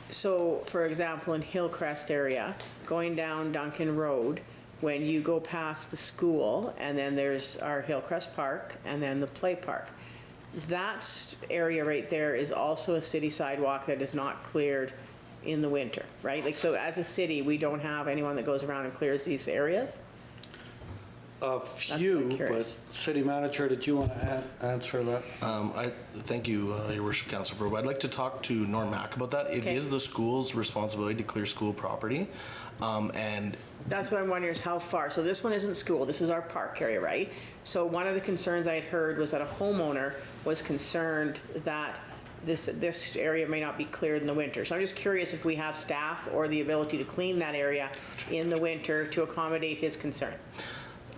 so for example, in Hillcrest area, going down Duncan Road, when you go past the school, and then there's our Hillcrest Park, and then the play park. That area right there is also a city sidewalk that is not cleared in the winter, right? Like, so as a city, we don't have anyone that goes around and clears these areas? A few, but curious. City Manager, did you want to answer that? Thank you, Your Worship, Councilor Verba. I'd like to talk to Norm Mack about that. It Okay. is the school's responsibility to clear school property, and That's what I'm wondering is how far. So this one isn't school, this is our park area, right? So one of the concerns I had heard was that a homeowner was concerned that this area may not be cleared in the winter. So I'm just curious if we have staff or the ability to clean that area in the winter to accommodate his concern.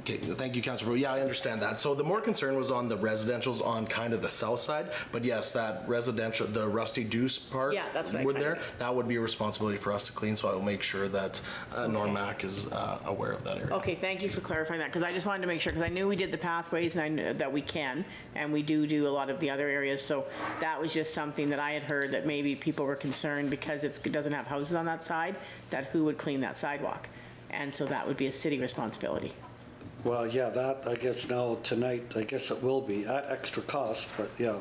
okay, thank you, Councilor Verba. Yeah, I understand that. So the more concern was on the residentials on kind of the south side, but yes, that residential, the Rusty Deuce part. Yeah, that's what I would kinda there, that would be a responsibility for us to clean, so I will make sure that Norm Mack is aware of that area. Okay, thank you for clarifying that, because I just wanted to make sure, because I knew we did the pathways and I knew that we can, and we do a lot of the other areas, so that was just something that I had heard that maybe people were concerned because it doesn't have houses on that side, that who would clean that sidewalk? And so that would be a city responsibility. Well, yeah, that, I guess now, tonight, I guess it will be at extra cost, but yeah,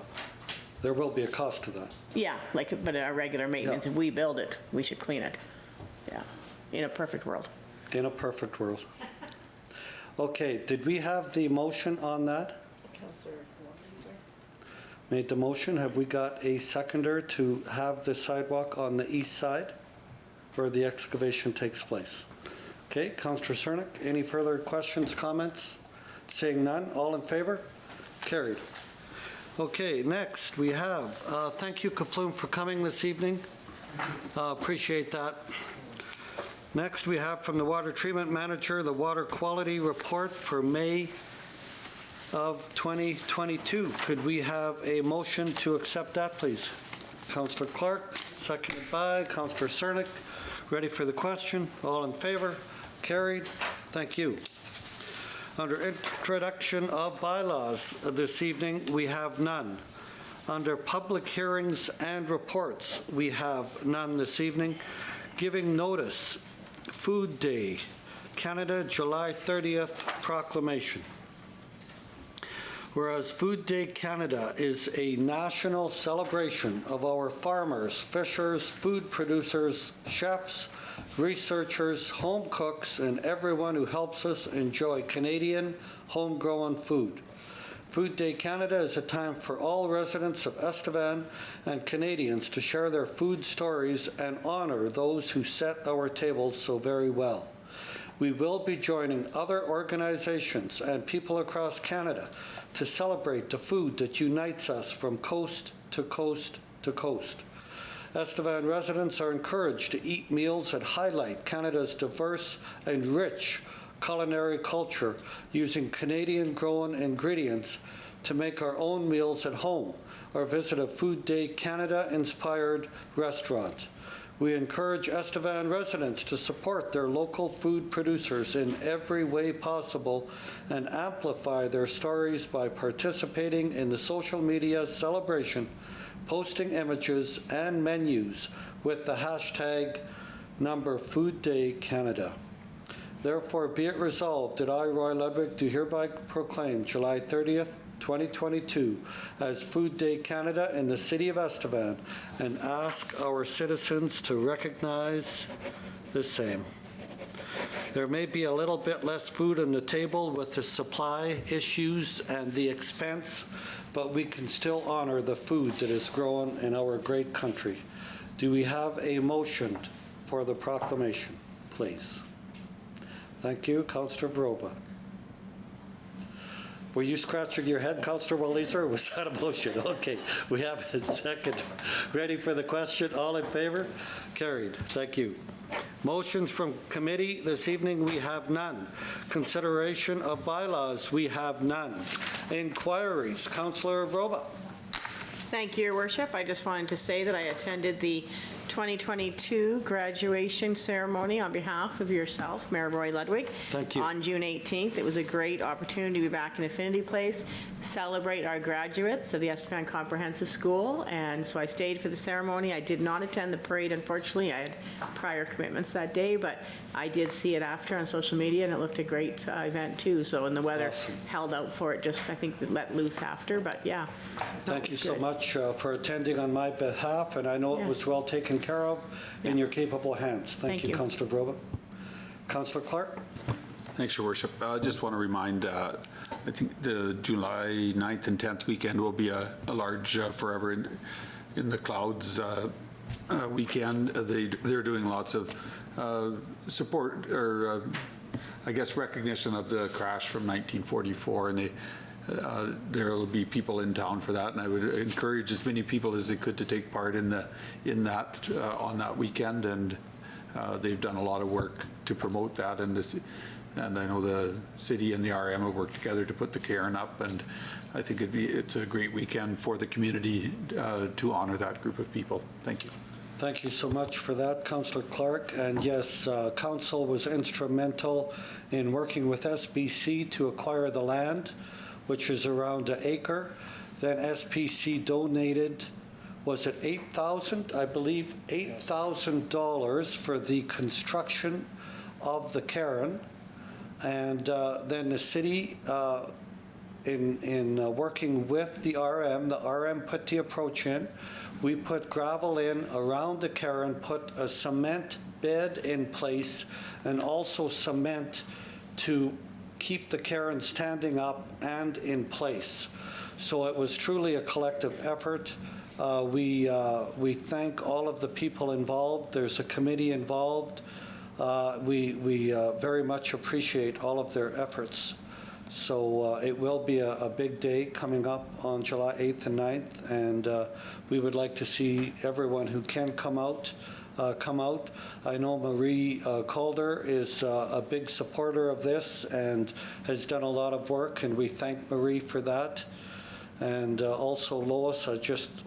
there will be a cost to that. Yeah, but our regular maintenance, Yeah. if we build it, we should clean it. Yeah, in a perfect world. In a perfect world. Okay, did we have the motion on that? Made the motion. Have we got a seconder to have the sidewalk on the east side where the excavation takes place? Okay, Councillor Cernick, any further questions, comments? Seeing none, all in favor? Carried. Okay, next we have, thank you, Kafloon, for coming this evening. Appreciate that. Next, we have from the Water Treatment Manager, the Water Quality Report for May of 2022. Could we have a motion to accept that, please? Councillor Clark, seconded by Councillor Cernick. Ready for the question? All in favor? Carried. Thank you. Under introduction of bylaws this evening, we have none. Under public hearings and reports, we have none this evening. Giving notice, Food Day, Canada, July 30th proclamation. Whereas Food Day Canada is a national celebration of our farmers, fishers, food producers, chefs, researchers, home cooks, and everyone who helps us enjoy Canadian homegrown food. Food Day Canada is a time for all residents of Estevan and Canadians to share their food stories and honor those who set our tables so very well. We will be joining other organizations and people across Canada to celebrate the food that unites us from coast to coast to coast. Estevan residents are encouraged to eat meals that highlight Canada's diverse and rich culinary culture using Canadian-grown ingredients to make our own meals at home or visit a Food Day Canada-inspired restaurant. We encourage Estevan residents to support their local food producers in every way possible and amplify their stories by participating in the social media celebration, posting images and menus with the hashtag #FoodDayCanada. Therefore, be it resolved that I, Roy Ludwig, do hereby proclaim July 30th, 2022 as Food Day Canada in the City of Estevan and ask our citizens to recognize the same. There may be a little bit less food on the table with the supply issues and the expense, but we can still honor the food that is grown in our great country. Do we have a motion for the proclamation, please? Thank you, Councillor Verba. Were you scratching your head, Councillor Walliser, or was that a motion? Okay, we have a second. Ready for the question? All in favor? Carried. Thank you. Motions from committee this evening, we have none. Consideration of bylaws, we have none. Inquiries, Councillor Verba. Thank you, Your Worship. I just wanted to say that I attended the 2022 graduation ceremony on behalf of yourself, Mayor Roy Ludwig. Thank you. On June 18th. It was a great opportunity to be back in Affinity Place, celebrate our graduates of the Estevan Comprehensive School, and so I stayed for the ceremony. I did not attend the parade, unfortunately. I had prior commitments that day, but I did see it after on social media, and it looked a great event too. So, and the weather held out for it, just I think let loose after, but yeah. Thank you so much for attending on my behalf, and I know it was well taken care of in your capable hands. Thank you, you. Councillor Verba. Councillor Clark? Thanks, Your Worship. I just want to remind, I think the July 9th and 10th weekend will be a large Forever in the Clouds weekend. They're doing lots of support or I guess recognition of the crash from 1944, and there will be people in town for that, and I would encourage as many people as they could to take part in that on that weekend, and they've done a lot of work to promote that, and I know the city and the RM have worked together to put the cairn up, and I think it's a great weekend for the community to honor that group of people. Thank you. Thank you so much for that, Councillor Clark. And yes, Council was instrumental in working with SBC to acquire the land, which is around an acre. Then SPC donated, was it $8,000? I believe $8,000 for the construction of the cairn. And then the city, in working with the RM put the approach in. We put gravel in around the cairn, put a cement bed in place, and also cement to keep the cairn standing up and in place. So it was truly a collective effort. We thank all of the people involved. There's a committee involved. We very much appreciate all of their efforts. So it will be a big day coming up on July 8th and 9th, and we would like to see everyone who can come out. I know Marie Calder is a big supporter of this and has done a lot of work, and we thank Marie for that. And also Lois,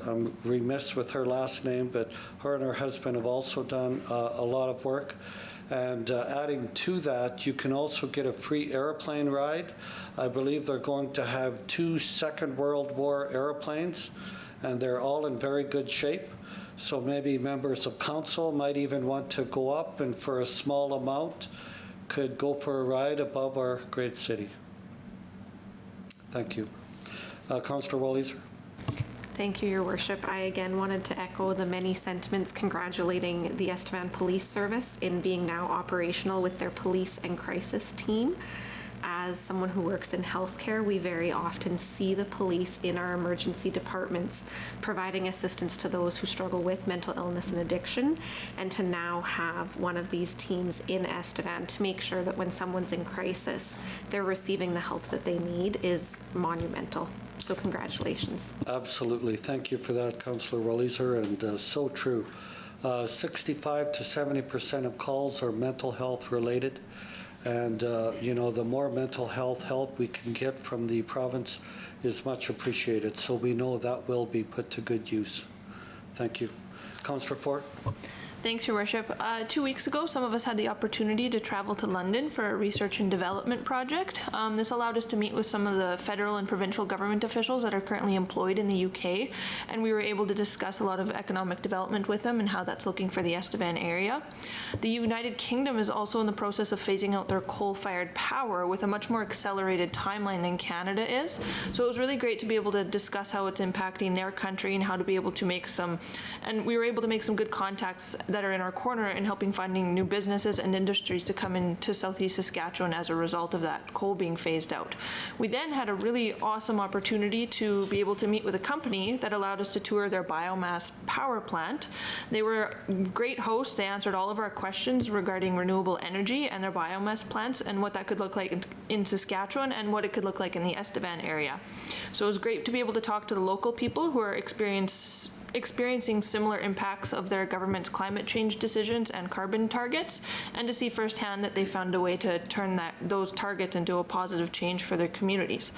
I'm remiss with her last name, but her and her husband have also done a lot of work. And adding to that, you can also get a free airplane ride. I believe they're going to have 2 Second World War airplanes, and they're all in very good shape. So maybe members of council might even want to go up and for a small amount could go for a ride above our great city. Thank you. Councillor Walliser. Thank you, Your Worship. I again wanted to echo the many sentiments congratulating the Estevan Police Service in being now operational with their police and crisis team. As someone who works in healthcare, we very often see the police in our emergency departments providing assistance to those who struggle with mental illness and addiction, and to now have one of these teams in Estevan to make sure that when someone's in crisis, they're receiving the help that they need is monumental. So congratulations. Absolutely. Thank you for that, Councillor Walliser, and so true. 65 to 70% of calls are mental health related. And, the more mental health help we can get from the province is much appreciated. So we know that will be put to good use. Thank you. Councillor Ford. Thanks, Your Worship. 2 weeks ago, some of us had the opportunity to travel to London for a research and development project. This allowed us to meet with some of the federal and provincial government officials that are currently employed in the UK, and we were able to discuss a lot of economic development with them and how that's looking for the Estevan area. The United Kingdom is also in the process of phasing out their coal-fired power with a much more accelerated timeline than Canada is. So it was really great to be able to discuss how it's impacting their country and how to be able to make some, and we were able to make some good contacts that are in our corner in helping finding new businesses and industries to come into Southeast Saskatchewan as a result of that coal being phased out. We then had a really awesome opportunity to be able to meet with a company that allowed us to tour their biomass power plant. They were great hosts. They answered all of our questions regarding renewable energy and their biomass plants and what that could look like in Saskatchewan and what it could look like in the Estevan area. So it was great to be able to talk to the local people who are experiencing similar impacts of their government's climate change decisions and carbon targets, and to see firsthand that they found a way to turn those targets into a positive change for their communities.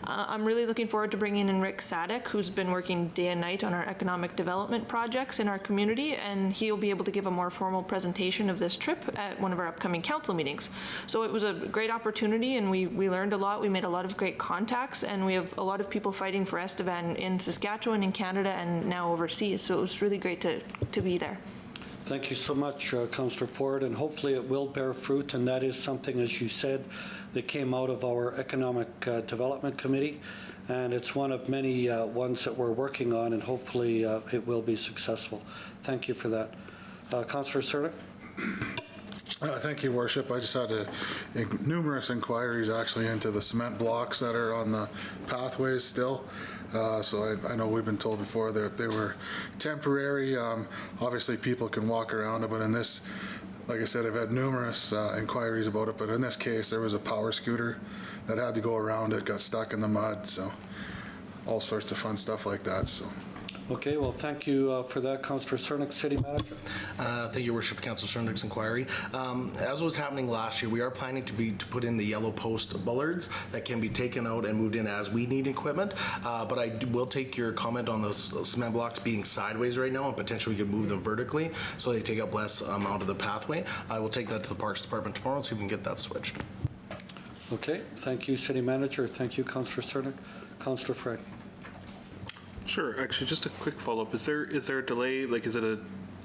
I'm really looking forward to bringing in Rick Sadek, who's been working day and night on our economic development projects in our community, and he'll be able to give a more formal presentation of this trip at one of our upcoming council meetings. So it was a great opportunity, and we learned a lot. We made a lot of great contacts, and we have a lot of people fighting for Estevan in Saskatchewan, in Canada, and now overseas. So it was really great to be there. Thank you so much, Councillor Ford, and hopefully it will bear fruit, and that is something, as you said, that came out of our Economic Development Committee, and it's one of many ones that we're working on, and hopefully it will be successful. Thank you for that. Councillor Sirleck. Thank you, Worship. I just had numerous inquiries actually into the cement blocks that are on the pathways still. So I know we've been told before that they were temporary. Obviously, people can walk around it, but in this, like I said, I've had numerous inquiries about it, but in this case, there was a power scooter that had to go around it, got stuck in the mud, so all sorts of fun stuff like that. So. Okay, well, thank you for that, Councillor Cernick, City Manager. Thank you, Worship, Councillor Cernick's inquiry. As was happening last year, we are planning to put in the yellow post bullards that can be taken out and moved in as we need equipment. But I will take your comment on those cement blocks being sideways right now, and potentially we could move them vertically so they take up less amount of the pathway. I will take that to the Parks Department tomorrow and see if we can get that switched. Okay, thank you, City Manager. Thank you, Councillor Cernick. Councillor Frank. Sure. Actually, just a quick follow-up. Is there a delay? Like, is it a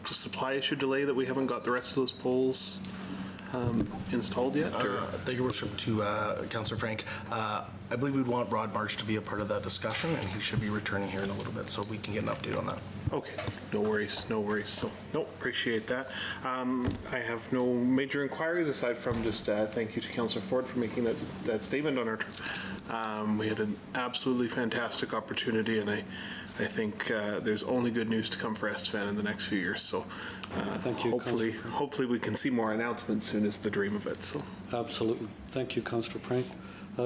supply issue delay that we haven't got the rest of those poles installed yet? Thank you, Worship, to Councillor Frank. I believe we'd want Rod March to be a part of that discussion, and he should be returning here in a little bit, so we can get an update on that. Okay, no worries, no worries. So, no, appreciate that. I have no major inquiries aside from just thank you to Councillor Ford for making that statement on our trip. We had an absolutely fantastic opportunity, and I think there's only good news to come for Estevan in the next few years. So, thank you, hopefully we can see more announcements soon is the dream of it. So, absolutely. Thank you, Councillor Frank.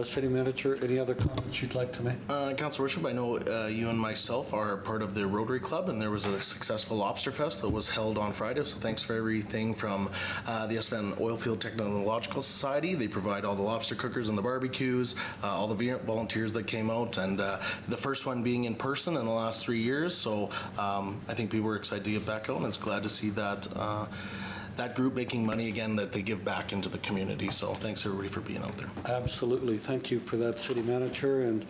City Manager, any other comments you'd like to make? Councillor Worship, I know you and myself are part of the Rotary Club, and there was a successful lobster fest that was held on Friday, so thanks for everything from the Estevan Oilfield Technological Society. They provide all the lobster cookers and the barbecues, all the volunteers that came out, and the first one being in person in the last 3 years, so I think people were excited to get back out, and it's glad to see that that group making money again, that they give back into the community. So thanks everybody for being out there. Absolutely. Thank you for that, City Manager. And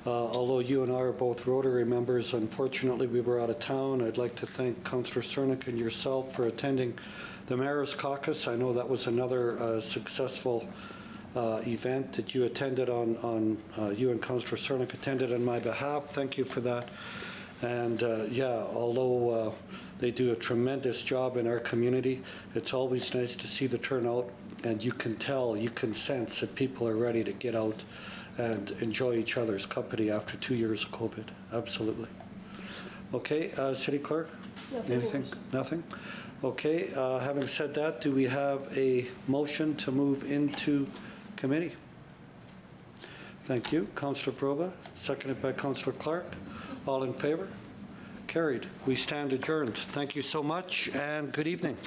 although you and I are both Rotary members, unfortunately we were out of town. I'd like to thank Councillor Cernick and yourself for attending the Mayor's Caucus. I know that was another successful event that you attended on you and Councillor Cernick attended on my behalf. Thank you for that. And yeah, although they do a tremendous job in our community, it's always nice to see the turnout, and you can tell, you can sense that people are ready to get out and enjoy each other's company after 2 years of COVID. Absolutely. Okay, City Clerk? Anything? Nothing? Okay, having said that, do we have a motion to move into committee? Thank you. Councillor Vroba, seconded by Councillor Clark. All in favor? Carried. We stand adjourned. Thank you so much, and good evening.